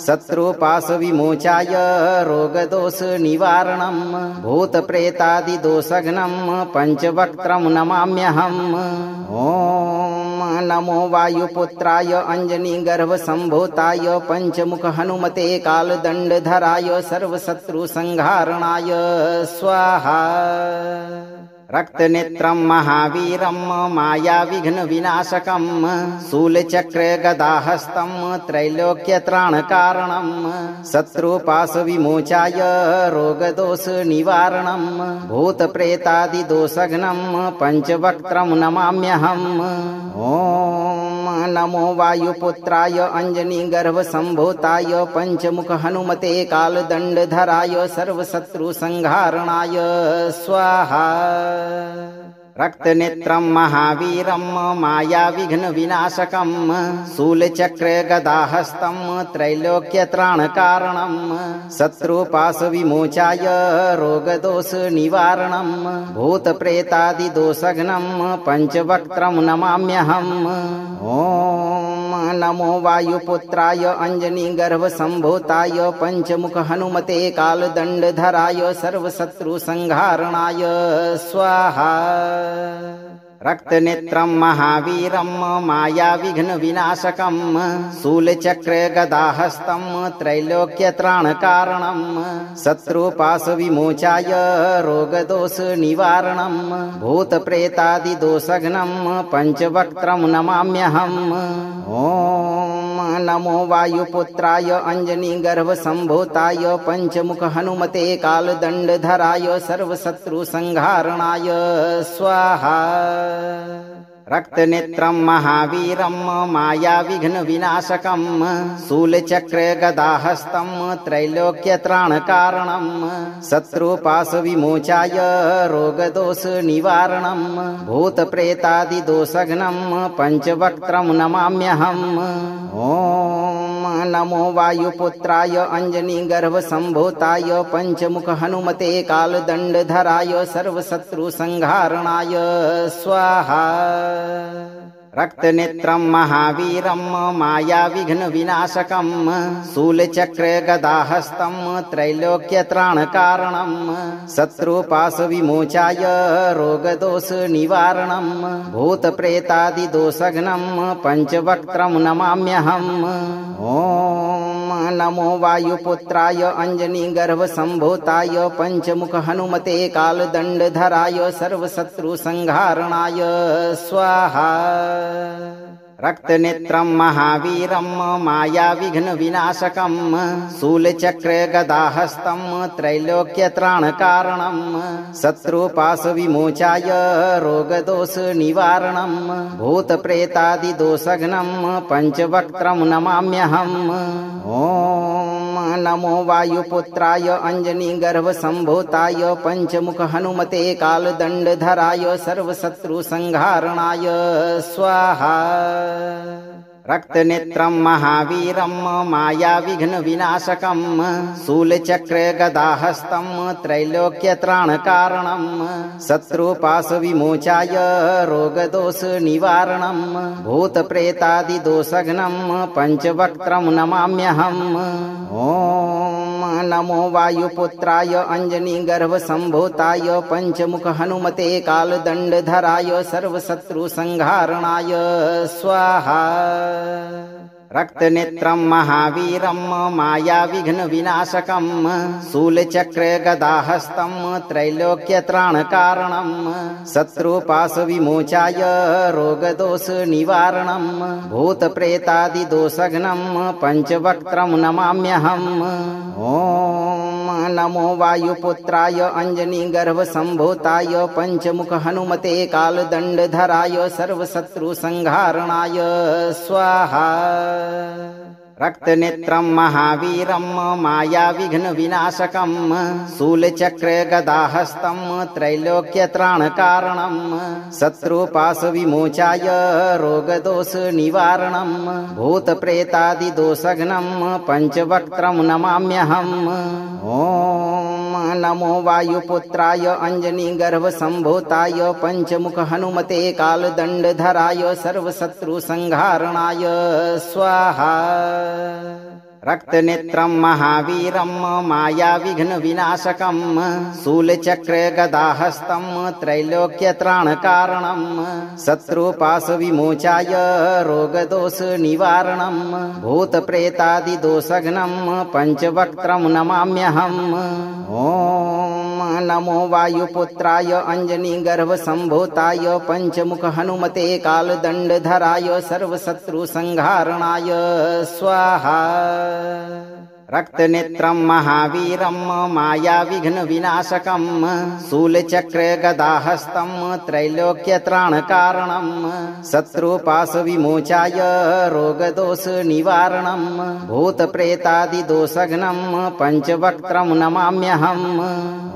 शत्रुपाशविमोचाय रोगदोषनिवारणं भूतप्रेतादिदोषघ्नं पंचवक्त्रं नमाम्यहम्। ॐ नमो वायुपुत्राय अंजनीगर्भसम्भूताय पंचमुख हनुमते कालदण्डधराय सर्वशत्रुसंहारणाय स्वाहा। रक्तनेत्रं महावीरं मायाविघ्नविनाशकं शूलचक्रगदाहस्तं त्रैलोक्यत्राणकारणं शत्रुपाशविमोचाय रोगदोषनिवारणं भूतप्रेतादिदोषघ्नं पंचवक्त्रं नमाम्यहम्। ॐ नमो वायुपुत्राय अंजनीगर्भसम्भूताय पंचमुख हनुमते कालदण्डधराय सर्वशत्रुसंहारणाय स्वाहा। रक्तनेत्रं महावीरं मायाविघ्नविनाशकं शूलचक्रगदाहस्तं त्रैलोक्यत्राणकारणं शत्रुपाशविमोचाय रोगदोषनिवारणं भूतप्रेतादिदोषघ्नं पंचवक्त्रं नमाम्यहम्। ॐ नमो वायुपुत्राय अंजनीगर्भसम्भूताय पंचमुख हनुमते कालदण्डधराय सर्वशत्रुसंहारणाय स्वाहा। रक्तनेत्रं महावीरं मायाविघ्नविनाशकं शूलचक्रगदाहस्तं त्रैलोक्यत्राणकारणं शत्रुपाशविमोचाय रोगदोषनिवारणं भूतप्रेतादिदोषघ्नं पंचवक्त्रं नमाम्यहम्। ॐ नमो वायुपुत्राय अंजनीगर्भसम्भूताय पंचमुख हनुमते कालदण्डधराय सर्वशत्रुसंहारणाय स्वाहा। रक्तनेत्रं महावीरं मायाविघ्नविनाशकं शूलचक्रगदाहस्तं त्रैलोक्यत्राणकारणं शत्रुपाशविमोचाय रोगदोषनिवारणं भूतप्रेतादिदोषघ्नं पंचवक्त्रं नमाम्यहम्। ॐ नमो वायुपुत्राय अंजनीगर्भसम्भूताय पंचमुख हनुमते कालदण्डधराय सर्वशत्रुसंहारणाय स्वाहा। रक्तनेत्रं महावीरं मायाविघ्नविनाशकं शूलचक्रगदाहस्तं त्रैलोक्यत्राणकारणं शत्रुपाशविमोचाय रोगदोषनिवारणं भूतप्रेतादिदोषघ्नं पंचवक्त्रं नमाम्यहम्। ॐ नमो वायुपुत्राय अंजनीगर्भसम्भूताय पंचमुख हनुमते कालदण्डधराय सर्वशत्रुसंहारणाय स्वाहा। रक्तनेत्रं महावीरं मायाविघ्नविनाशकं शूलचक्रगदाहस्तं त्रैलोक्यत्राणकारणं शत्रुपाशविमोचाय रोगदोषनिवारणं भूतप्रेतादिदोषघ्नं पञ्चवक्त्रं नमाम्यहम्। ॐ नमो वायुपुत्राय अञ्जनीगर्भसम्भूताय पञ्चमुख हनुमते कालदण्डधराय सर्वशत्रुसंहारणाय स्वाहा। रक्तनेत्रं महावीरं मायाविघ्नविनाशकं शूलचक्रगदाहस्तं त्रैलोक्यत्राणकारणं शत्रुपाशविमोचाय रोगदोषनिवारणं भूतप्रेतादिदोषघ्नं पञ्चवक्त्रं नमाम्यहम्। ॐ नमो वायुपुत्राय अञ्जनीगर्भसम्भूताय पञ्चमुख हनुमते कालदण्डधराय सर्वशत्रुसंहारणाय स्वाहा। रक्तनेत्रं महावीरं मायाविघ्नविनाशकं शूलचक्रगदाहस्तं त्रैलोक्यत्राणकारणं शत्रुपाशविमोचाय रोगदोषनिवारणं भूतप्रेतादिदोषघ्नं पञ्चवक्त्रं नमाम्यहम्। ॐ नमो वायुपुत्राय अञ्जनीगर्भसम्भूताय पञ्चमुख हनुमते कालदण्डधराय सर्वशत्रुसंहारणाय स्वाहा। रक्तनेत्रं महावीरं मायाविघ्नविनाशकं शूलचक्रगदाहस्तं त्रैलोक्यत्राणकारणं शत्रुपाशविमोचाय रोगदोषनिवारणं भूतप्रेतादिदोषघ्नं पञ्चवक्त्रं नमाम्यहम्। ॐ नमो वायुपुत्राय अञ्जनीगर्भसम्भूताय पञ्चमुख हनुमते कालदण्डधराय सर्वशत्रुसंहारणाय स्वाहा। रक्तनेत्रं महावीरं मायाविघ्नविनाशकं शूलचक्रगदाहस्तं त्रैलोक्यत्राणकारणं शत्रुपाशविमोचाय रोगदोषनिवारणं भूतप्रेतादिदोषघ्नं पञ्चवक्त्रं नमाम्यहम्। ॐ नमो वायुपुत्राय अञ्जनीगर्भसम्भूताय पञ्चमुख हनुमते कालदण्डधराय सर्वशत्रुसंहारणाय स्वाहा। रक्तनेत्रं महावीरं मायाविघ्नविनाशकं शूलचक्रगदाहस्तं त्रैलोक्यत्राणकारणं शत्रुपाशविमोचाय रोगदोषनिवारणं भूतप्रेतादिदोषघ्नं पञ्चवक्त्रं नमाम्यहम्।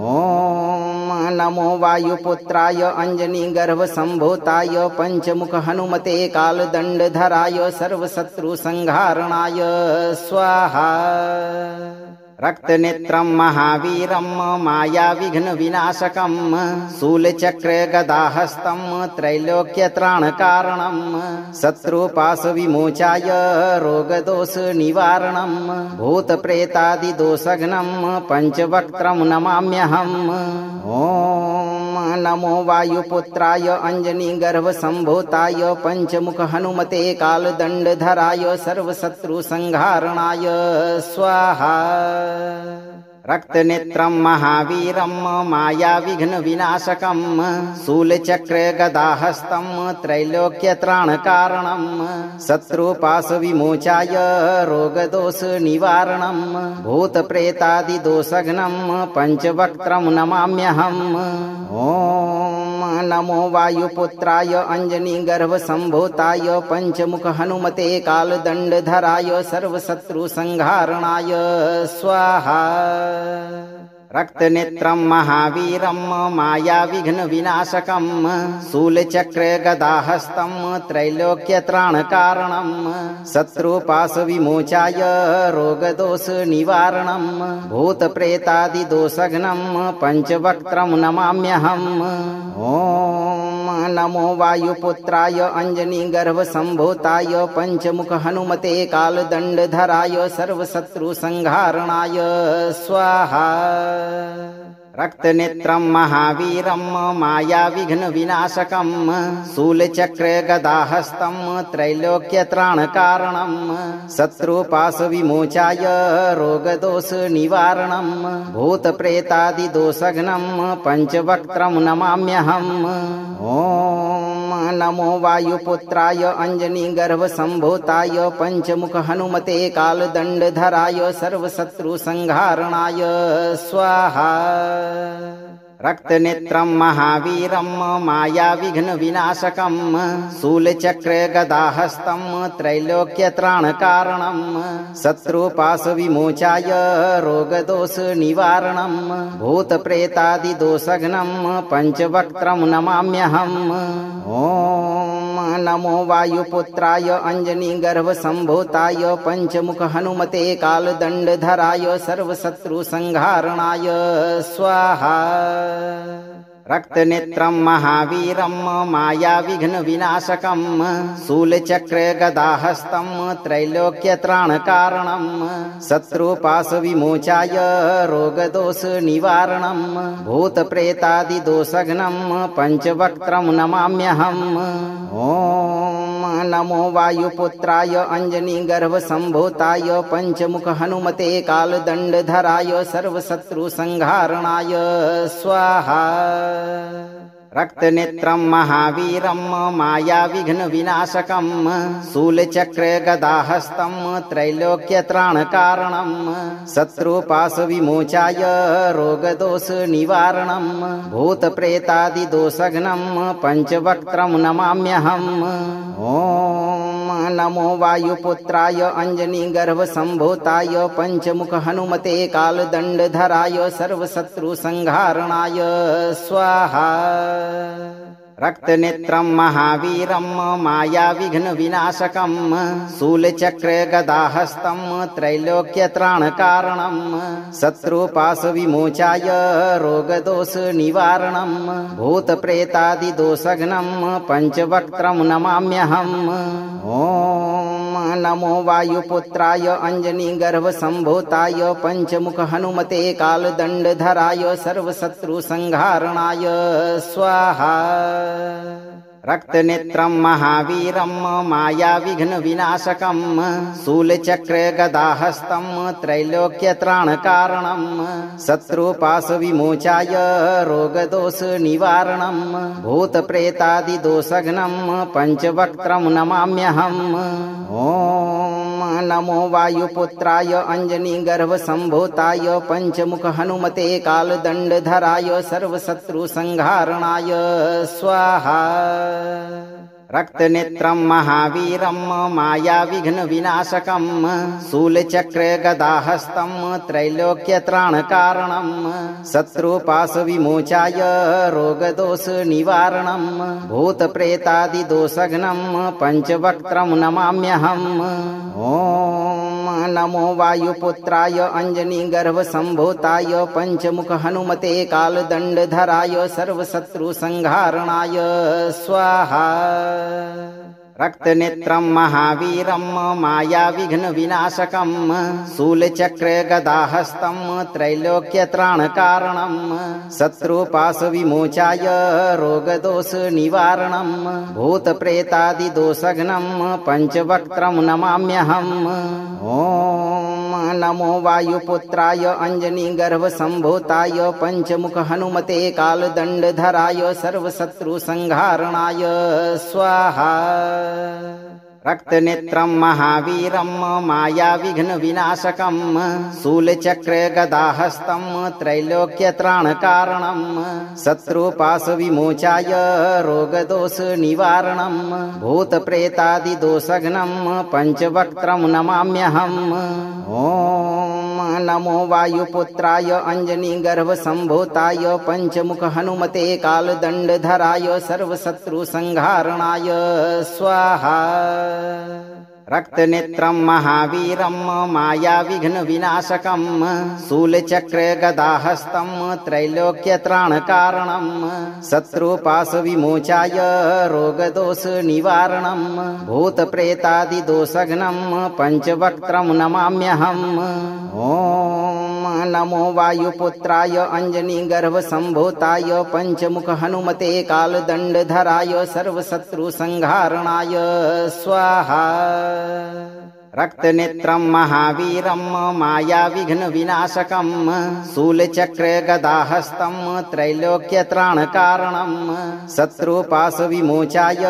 ॐ नमो वायुपुत्राय अञ्जनीगर्भसम्भूताय पञ्चमुख हनुमते कालदण्डधराय सर्वशत्रुसंहारणाय स्वाहा। रक्तनेत्रं महावीरं मायाविघ्नविनाशकं शूलचक्रगदाहस्तं त्रैलोक्यत्राणकारणं शत्रुपाशविमोचाय रोगदोषनिवारणं भूतप्रेतादिदोषघ्नं पञ्चवक्त्रं नमाम्यहम्। ॐ नमो वायुपुत्राय अञ्जनीगर्भसम्भूताय पञ्चमुख हनुमते कालदण्डधराय सर्वशत्रुसंहारणाय स्वाहा। रक्तनेत्रं महावीरं मायाविघ्नविनाशकं शूलचक्रगदाहस्तं त्रैलोक्यत्राणकारणं शत्रुपाशविमोचाय रोगदोषनिवारणं भूतप्रेतादिदोषघ्नं पञ्चवक्त्रं नमाम्यहम्। ॐ नमो वायुपुत्राय अञ्जनीगर्भसम्भूताय पञ्चमुख हनुमते कालदण्डधराय सर्वशत्रुसंहारणाय स्वाहा। रक्तनेत्रं महावीरं मायाविघ्नविनाशकं शूलचक्रगदाहस्तं त्रैलोक्यत्राणकारणं शत्रुपाशविमोचाय रोगदोषनिवारणं भूतप्रेतादिदोषघ्नं पञ्चवक्त्रं नमाम्यहम्। ॐ नमो वायुपुत्राय अञ्जनीगर्भसम्भूताय पञ्चमुख हनुमते कालदण्डधराय सर्वशत्रुसंहारणाय स्वाहा। रक्तनेत्रं महावीरं मायाविघ्नविनाशकं शूलचक्रगदाहस्तं त्रैलोक्यत्राणकारणं शत्रुपाशविमोचाय रोगदोषनिवारणं भूतप्रेतादिदोषघ्नं पञ्चवक्त्रं नमाम्यहम्। ॐ नमो वायुपुत्राय अंजनीगर्भसम्भूताय पंचमुख हनुमते कालदण्डधराय सर्वशत्रुसंहारणाय स्वाहा। रक्तनेत्रं महावीरं मायाविघ्नविनाशकं शूलचक्रगदाहस्तं त्रैलोक्यत्राणकारणं शत्रुपाशविमोचाय रोगदोषनिवारणं भूतप्रेतादिदोषघ्नं पंचवक्त्रं नमाम्यहम्। ॐ नमो वायुपुत्राय अंजनीगर्भसम्भूताय पंचमुख हनुमते कालदण्डधराय सर्वशत्रुसंहारणाय स्वाहा। रक्तनेत्रं महावीरं मायाविघ्नविनाशकं शूलचक्रगदाहस्तं त्रैलोक्यत्राणकारणं शत्रुपाशविमोचाय रोगदोषनिवारणं भूतप्रेतादिदोषघ्नं पंचवक्त्रं नमाम्यहम्। ॐ नमो वायुपुत्राय अंजनीगर्भसम्भूताय पंचमुख हनुमते कालदण्डधराय सर्वशत्रुसंहारणाय स्वाहा। रक्तनेत्रं महावीरं मायाविघ्नविनाशकं शूलचक्रगदाहस्तं त्रैलोक्यत्राणकारणं शत्रुपाशविमोचाय रोगदोषनिवारणं भूतप्रेतादिदोषघ्नं पंचवक्त्रं नमाम्यहम्। ॐ नमो वायुपुत्राय अंजनीगर्भसम्भूताय पंचमुख हनुमते कालदण्डधराय सर्वशत्रुसंहारणाय स्वाहा। रक्तनेत्रं महावीरं मायाविघ्नविनाशकं शूलचक्रगदाहस्तं त्रैलोक्यत्राणकारणं शत्रुपाशविमोचाय रोगदोषनिवारणं भूतप्रेतादिदोषघ्नं पंचवक्त्रं नमाम्यहम्। ॐ नमो वायुपुत्राय अंजनीगर्भसम्भूताय पंचमुख हनुमते कालदण्डधराय सर्वशत्रुसंहारणाय स्वाहा। रक्तनेत्रं महावीरं मायाविघ्नविनाशकं शूलचक्रगदाहस्तं त्रैलोक्यत्राणकारणं शत्रुपाशविमोचाय रोगदोषनिवारणं भूतप्रेतादिदोषघ्नं पंचवक्त्रं नमाम्यहम्। ॐ नमो वायुपुत्राय अंजनीगर्भसम्भूताय पंचमुख हनुमते कालदण्डधराय सर्वशत्रुसंहारणाय स्वाहा। रक्तनेत्रं महावीरं मायाविघ्नविनाशकं शूलचक्रगदाहस्तं त्रैलोक्यत्राणकारणं शत्रुपाशविमोचाय रोगदोषनिवारणं भूतप्रेतादिदोषघ्नं पंचवक्त्रं नमाम्यहम्। ॐ नमो वायुपुत्राय अंजनीगर्भसम्भूताय पंचमुख हनुमते कालदण्डधराय सर्वशत्रुसंहारणाय स्वाहा। रक्तनेत्रं महावीरं मायाविघ्नविनाशकं शूलचक्रगदाहस्तं त्रैलोक्यत्राणकारणं शत्रुपाशविमोचाय रोगदोषनिवारणं भूतप्रेतादिदोषघ्नं पंचवक्त्रं नमाम्यहम्। ॐ नमो वायुपुत्राय अंजनीगर्भसम्भूताय पंचमुख हनुमते कालदण्डधराय सर्वशत्रुसंहारणाय स्वाहा। रक्तनेत्रं महावीरं मायाविघ्नविनाशकं शूलचक्रगदाहस्तं त्रैलोक्यत्राणकारणं शत्रुपाशविमोचाय रोगदोषनिवारणं भूतप्रेतादिदोषघ्नं पंचवक्त्रं नमाम्यहम्। ॐ नमो वायुपुत्राय अंजनीगर्भसम्भूताय पंचमुख हनुमते कालदण्डधराय सर्वशत्रुसंहारणाय स्वाहा। रक्तनेत्रं महावीरं मायाविघ्नविनाशकं शूलचक्रगदाहस्तं त्रैलोक्यत्राणकारणं शत्रुपाशविमोचाय रोगदोषनिवारणं भूतप्रेतादिदोषघ्नं पंचवक्त्रं नमाम्यहम्। ॐ नमो वायुपुत्राय अंजनीगर्भसम्भूताय पंचमुख हनुमते कालदण्डधराय सर्वशत्रुसंहारणाय स्वाहा। रक्तनेत्रं महावीरं मायाविघ्नविनाशकं शूलचक्रगदाहस्तं त्रैलोक्यत्राणकारणं शत्रुपाशविमोचाय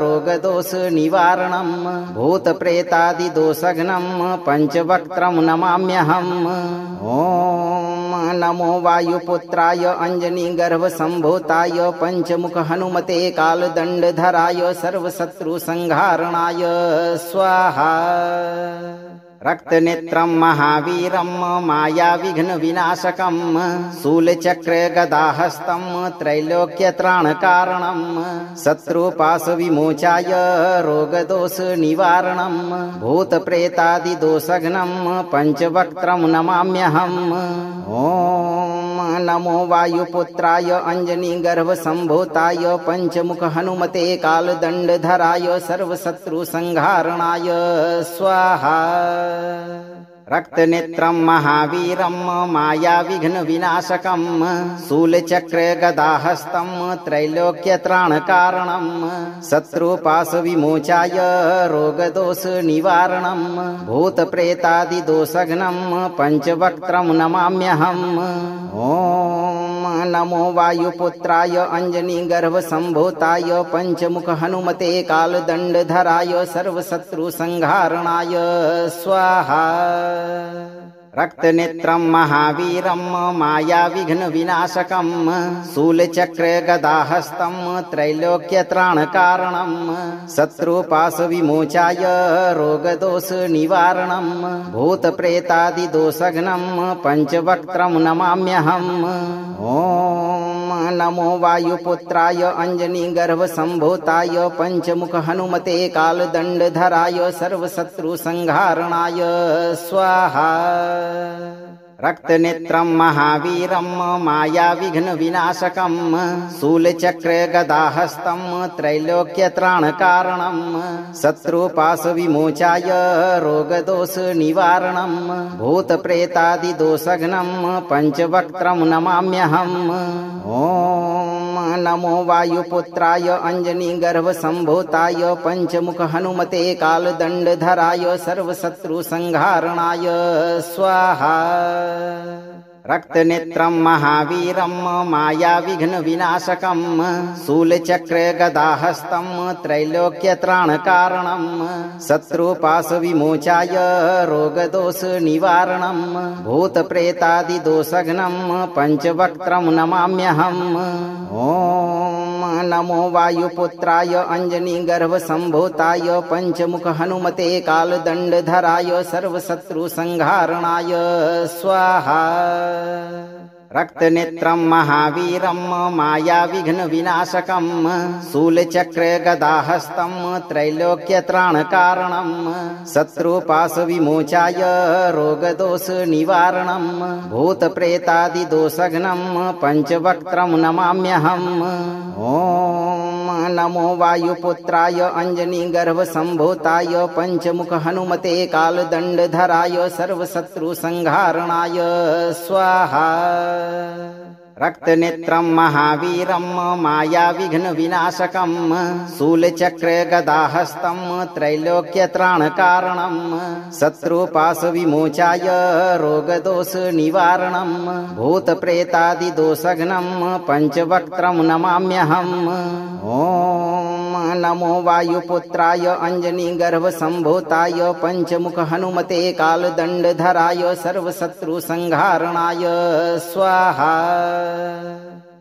रोगदोषनिवारणं भूतप्रेतादिदोषघ्नं पञ्चवक्त्रं नमाम्यहम्। ॐ नमो वायुपुत्राय अञ्जनीगर्भसम्भूताय पञ्चमुख हनुमते कालदण्डधराय सर्वशत्रुसंहारणाय स्वाहा। रक्तनेत्रं महावीरं मायाविघ्नविनाशकं शूलचक्रगदाहस्तं त्रैलोक्यत्राणकारणं शत्रुपाशविमोचाय रोगदोषनिवारणं भूतप्रेतादिदोषघ्नं पञ्चवक्त्रं नमाम्यहम्। ॐ नमो वायुपुत्राय अञ्जनीगर्भसम्भूताय पञ्चमुख हनुमते कालदण्डधराय सर्वशत्रुसंहारणाय स्वाहा। रक्तनेत्रं महावीरं मायाविघ्नविनाशकं शूलचक्रगदाहस्तं त्रैलोक्यत्राणकारणं शत्रुपाशविमोचाय रोगदोषनिवारणं भूतप्रेतादिदोषघ्नं पञ्चवक्त्रं नमाम्यहम्। ॐ नमो वायुपुत्राय अञ्जनीगर्भसम्भूताय पञ्चमुख हनुमते कालदण्डधराय सर्वशत्रुसंहारणाय स्वाहा। रक्तनेत्रं महावीरं मायाविघ्नविनाशकं शूलचक्रगदाहस्तं त्रैलोक्यत्राणकारणं शत्रुपाशविमोचाय रोगदोषनिवारणं भूतप्रेतादिदोषघ्नं पञ्चवक्त्रं नमाम्यहम्। ॐ नमो वायुपुत्राय अञ्जनीगर्भसम्भूताय पञ्चमुख हनुमते कालदण्डधराय सर्वशत्रुसंहारणाय स्वाहा। रक्तनेत्रं महावीरं मायाविघ्नविनाशकं शूलचक्रगदाहस्तं त्रैलोक्यत्राणकारणं शत्रुपाशविमोचाय रोगदोषनिवारणं भूतप्रेतादिदोषघ्नं पञ्चवक्त्रं नमाम्यहम्। ॐ नमो वायुपुत्राय अञ्जनीगर्भसम्भूताय पञ्चमुख हनुमते कालदण्डधराय सर्वशत्रुसंहारणाय स्वाहा। रक्तनेत्रं महावीरं मायाविघ्नविनाशकं शूलचक्रगदाहस्तं त्रैलोक्यत्राणकारणं शत्रुपाशविमोचाय रोगदोषनिवारणं भूतप्रेतादिदोषघ्नं पञ्चवक्त्रं नमाम्यहम्। ॐ नमो वायुपुत्राय अञ्जनीगर्भसम्भूताय पञ्चमुख हनुमते कालदण्डधराय सर्वशत्रुसंहारणाय स्वाहा। रक्तनेत्रं महावीरं मायाविघ्नविनाशकं शूलचक्रगदाहस्तं त्रैलोक्यत्राणकारणं शत्रुपाशविमोचाय रोगदोषनिवारणं भूतप्रेतादिदोषघ्नं पञ्चवक्त्रं नमाम्यहम्। ॐ नमो वायुपुत्राय अञ्जनीगर्भसम्भूताय पञ्चमुख हनुमते कालदण्डधराय सर्वशत्रुसंहारणाय स्वाहा। रक्तनेत्रं महावीरं मायाविघ्नविनाशकं शूलचक्रगदाहस्तं त्रैलोक्यत्राणकारणं शत्रुपाशविमोचाय रोगदोषनिवारणं भूतप्रेतादिदोषघ्नं पञ्चवक्त्रं नमाम्यहम्। ॐ नमो वायुपुत्राय अञ्जनीगर्भसम्भूताय पञ्चमुख हनुमते कालदण्डधराय सर्वशत्रुसंहारणाय स्वाहा।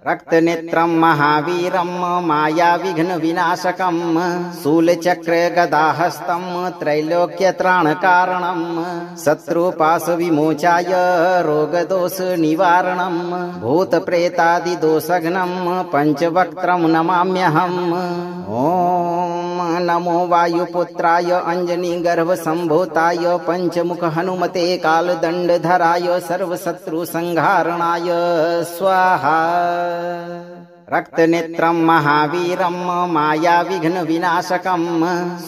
रक्तनेत्रं महावीरं मायाविघ्नविनाशकं शूलचक्रगदाहस्तं त्रैलोक्यत्राणकारणं शत्रुपाशविमोचाय रोगदोषनिवारणं भूतप्रेतादिदोषघ्नं पञ्चवक्त्रं नमाम्यहम्। ॐ नमो वायुपुत्राय अञ्जनीगर्भसम्भूताय पञ्चमुख हनुमते कालदण्डधराय सर्वशत्रुसंहारणाय स्वाहा। रक्तनेत्रं महावीरं मायाविघ्नविनाशकं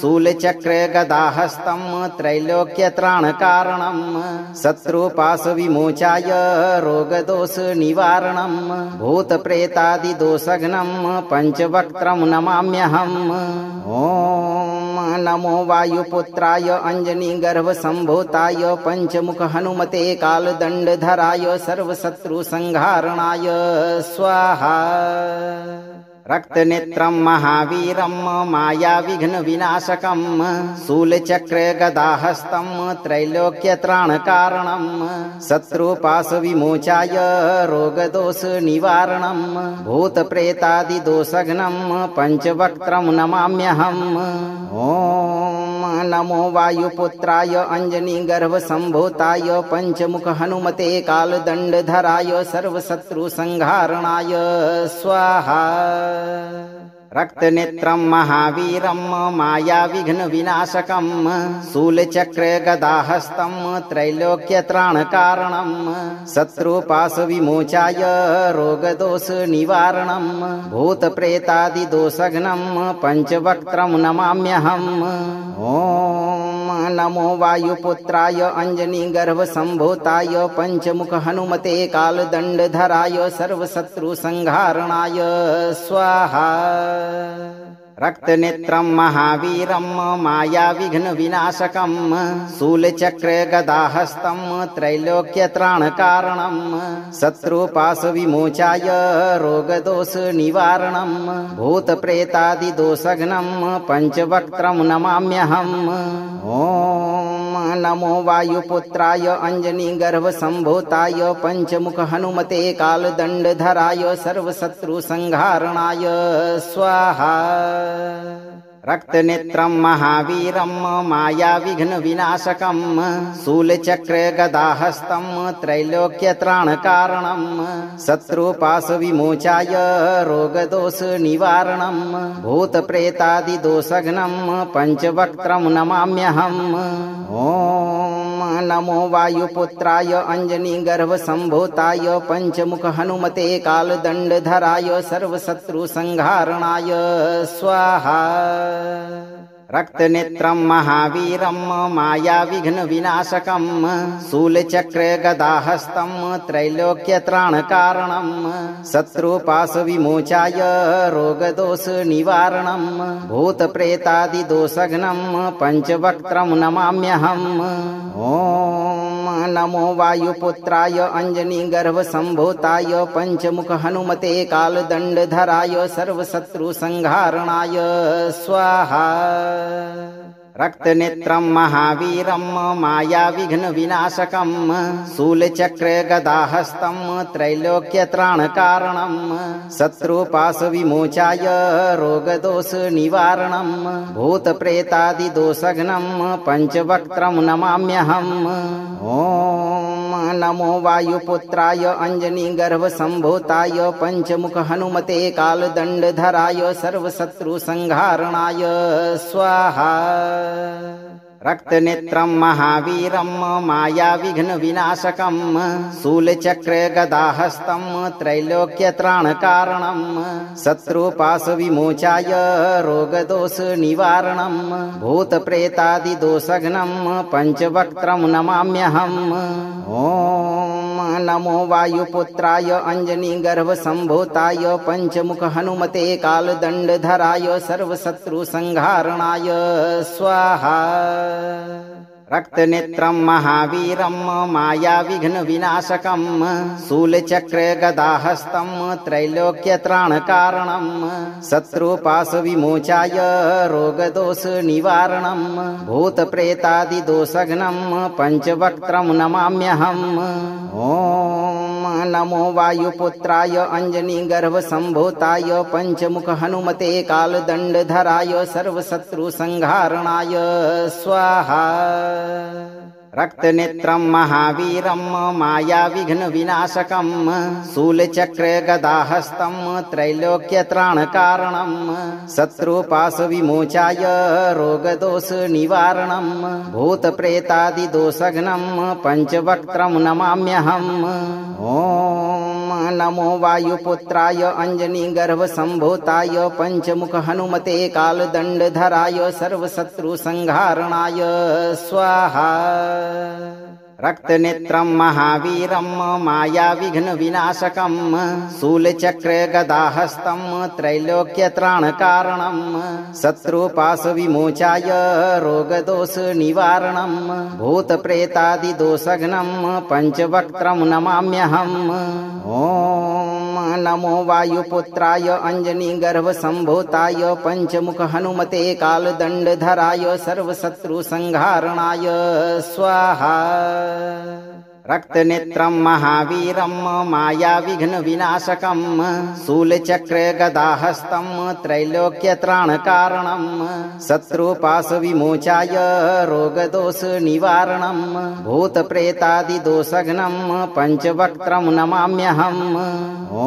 शूलचक्रगदाहस्तं त्रैलोक्यत्राणकारणं शत्रुपाशविमोचाय रोगदोषनिवारणं भूतप्रेतादिदोषघ्नं पञ्चवक्त्रं नमाम्यहम्। ॐ नमो वायुपुत्राय अंजनीगर्भसम्भूताय पंचमुख हनुमते कालदण्डधराय सर्वशत्रुसंहारणाय स्वाहा। रक्तनेत्रं महावीरं मायाविघ्नविनाशकं शूलचक्रगदाहस्तं त्रैलोक्यत्राणकारणं शत्रुपाशविमोचाय रोगदोषनिवारणं भूतप्रेतादिदोषघ्नं पंचवक्त्रं नमाम्यहम्। ॐ नमो वायुपुत्राय अंजनीगर्भसम्भूताय पंचमुख हनुमते कालदण्डधराय सर्वशत्रुसंहारणाय स्वाहा। रक्तनेत्रं महावीरं मायाविघ्नविनाशकं शूलचक्रगदाहस्तं त्रैलोक्यत्राणकारणं शत्रुपाशविमोचाय रोगदोषनिवारणं भूतप्रेतादिदोषघ्नं पंचवक्त्रं नमाम्यहम्। ॐ नमो वायुपुत्राय अंजनीगर्भसम्भूताय पंचमुख हनुमते कालदण्डधराय सर्वशत्रुसंहारणाय स्वाहा। रक्तनेत्रं महावीरं मायाविघ्नविनाशकं शूलचक्रगदाहस्तं त्रैलोक्यत्राणकारणं शत्रुपाशविमोचाय रोगदोषनिवारणं भूतप्रेतादिदोषघ्नं पंचवक्त्रं नमाम्यहम्। ॐ नमो वायुपुत्राय अंजनीगर्भसम्भूताय पंचमुख हनुमते कालदण्डधराय सर्वशत्रुसंहारणाय स्वाहा। रक्तनेत्रं महावीरं मायाविघ्नविनाशकं शूलचक्रगदाहस्तं त्रैलोक्यत्राणकारणं शत्रुपाशविमोचाय रोगदोषनिवारणं भूतप्रेतादिदोषघ्नं पंचवक्त्रं नमाम्यहम्। ॐ नमो वायुपुत्राय अंजनीगर्भसम्भूताय पंचमुख हनुमते कालदण्डधराय सर्वशत्रुसंहारणाय स्वाहा। रक्तनेत्रं महावीरं मायाविघ्नविनाशकं शूलचक्रगदाहस्तं त्रैलोक्यत्राणकारणं शत्रुपाशविमोचाय रोगदोषनिवारणं भूतप्रेतादिदोषघ्नं पंचवक्त्रं नमाम्यहम्। ॐ नमो वायुपुत्राय अंजनीगर्भसम्भूताय पंचमुख हनुमते कालदण्डधराय सर्वशत्रुसंहारणाय स्वाहा। रक्तनेत्रं महावीरं मायाविघ्नविनाशकं शूलचक्रगदाहस्तं त्रैलोक्यत्राणकारणं शत्रुपाशविमोचाय रोगदोषनिवारणं भूतप्रेतादिदोषघ्नं पंचवक्त्रं नमाम्यहम्। ॐ नमो वायुपुत्राय अंजनीगर्भसम्भूताय पंचमुख हनुमते कालदण्डधराय सर्वशत्रुसंहारणाय स्वाहा। रक्तनेत्रं महावीरं मायाविघ्नविनाशकं शूलचक्रगदाहस्तं त्रैलोक्यत्राणकारणं शत्रुपाशविमोचाय रोगदोषनिवारणं भूतप्रेतादिदोषघ्नं पंचवक्त्रं नमाम्यहम्। ॐ नमो वायुपुत्राय अंजनीगर्भसम्भूताय पंचमुख हनुमते कालदण्डधराय सर्वशत्रुसंहारणाय स्वाहा। रक्तनेत्रं महावीरं मायाविघ्नविनाशकं शूलचक्रगदाहस्तं त्रैलोक्यत्राणकारणं शत्रुपाशविमोचाय रोगदोषनिवारणं भूतप्रेतादिदोषघ्नं पंचवक्त्रं नमाम्यहम्। ॐ नमो वायुपुत्राय अंजनीगर्भसम्भूताय पंचमुख हनुमते कालदण्डधराय सर्वशत्रुसंहारणाय स्वाहा। रक्तनेत्रं महावीरं मायाविघ्नविनाशकं शूलचक्रगदाहस्तं त्रैलोक्यत्राणकारणं शत्रुपाशविमोचाय रोगदोषनिवारणं भूतप्रेतादिदोषघ्नं पंचवक्त्रं नमाम्यहम्। ॐ नमो वायुपुत्राय अंजनीगर्भसम्भूताय पंचमुख हनुमते कालदण्डधराय सर्वशत्रुसंहारणाय स्वाहा। रक्तनेत्रं महावीरं मायाविघ्नविनाशकं शूलचक्रगदाहस्तं त्रैलोक्यत्राणकारणं शत्रुपाशविमोचाय रोगदोषनिवारणं भूतप्रेतादिदोषघ्नं पञ्चवक्त्रं नमाम्यहम्। ॐ नमो वायुपुत्राय अञ्जनीगर्भसम्भूताय पञ्चमुख हनुमते कालदण्डधराय सर्वशत्रुसंहारणाय स्वाहा। रक्तनेत्रं महावीरं मायाविघ्नविनाशकं शूलचक्रगदाहस्तं त्रैलोक्यत्राणकारणं शत्रुपाशविमोचाय रोगदोषनिवारणं भूतप्रेतादिदोषघ्नं पञ्चवक्त्रं नमाम्यहम्। ॐ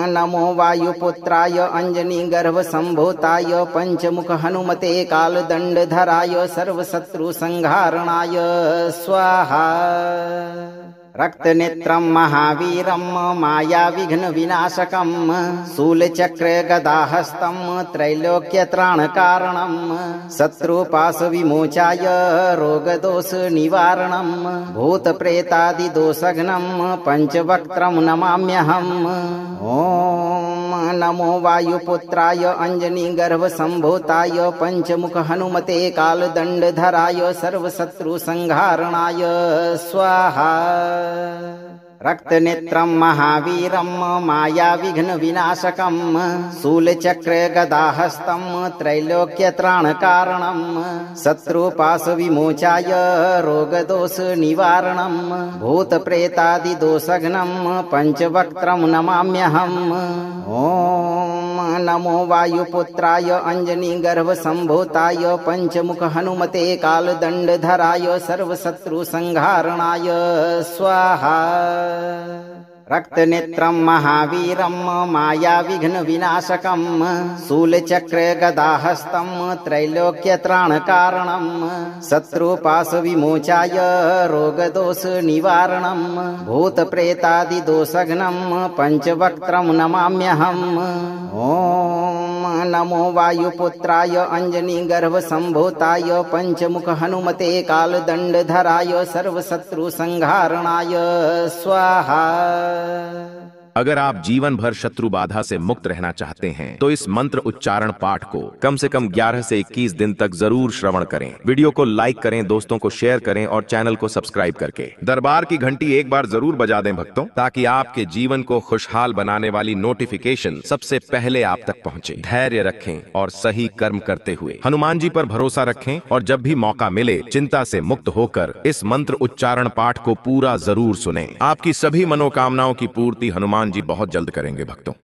नमो वायुपुत्राय अञ्जनीगर्भसम्भूताय पञ्चमुख हनुमते कालदण्डधराय सर्वशत्रुसंहारणाय स्वाहा। रक्तनेत्रं महावीरं मायाविघ्नविनाशकं शूलचक्रगदाहस्तं त्रैलोक्यत्राणकारणं शत्रुपाशविमोचाय रोगदोषनिवारणं भूतप्रेतादिदोषघ्नं पञ्चवक्त्रं नमाम्यहम्। ॐ नमो वायुपुत्राय अञ्जनीगर्भसम्भूताय पञ्चमुख हनुमते कालदण्डधराय सर्वशत्रुसंहारणाय स्वाहा। रक्तनेत्रं महावीरं मायाविघ्नविनाशकं शूलचक्रगदाहस्तं त्रैलोक्यत्राणकारणं शत्रुपाशविमोचाय रोगदोषनिवारणं भूतप्रेतादिदोषघ्नं पञ्चवक्त्रं नमाम्यहम्। ॐ नमो वायुपुत्राय अञ्जनीगर्भसम्भूताय पञ्चमुख हनुमते कालदण्डधराय सर्वशत्रुसंहारणाय स्वाहा। रक्तनेत्रं महावीरं मायाविघ्नविनाशकं शूलचक्रगदाहस्तं त्रैलोक्यत्राणकारणं शत्रुपाशविमोचाय रोगदोषनिवारणं भूतप्रेतादिदोषघ्नं पञ्चवक्त्रं नमाम्यहम्। ॐ नमो वायुपुत्राय अञ्जनीगर्भसम्भूताय पञ्चमुख हनुमते कालदण्डधराय सर्वशत्रुसंहारणाय स्वाहा। अगर आप जीवन भर शत्रु बाधा से मुक्त रहना चाहते हैं तो इस मंत्र उच्चारण पाठ को कम से कम 11 से 21 दिन तक जरूर श्रवण करें। वीडियो को लाइक करें, दोस्तों को शेयर करें और चैनल को सब्सक्राइब करके दरबार की घंटी एक बार जरूर बजा दें भक्तों, ताकि आपके जीवन को खुशहाल बनाने वाली नोटिफिकेशन सबसे पहले आप तक पहुंचे। धैर्य रखें और सही कर्म करते हुए हनुमान जी पर भरोसा रखें और जब भी मौका मिले चिंता से मुक्त होकर इस मंत्र उच्चारण पाठ को पूरा जरूर सुनें। आपकी सभी मनोकामनाओं की पूर्ति हनुमान जी बहुत जल्द करेंगे भक्तों।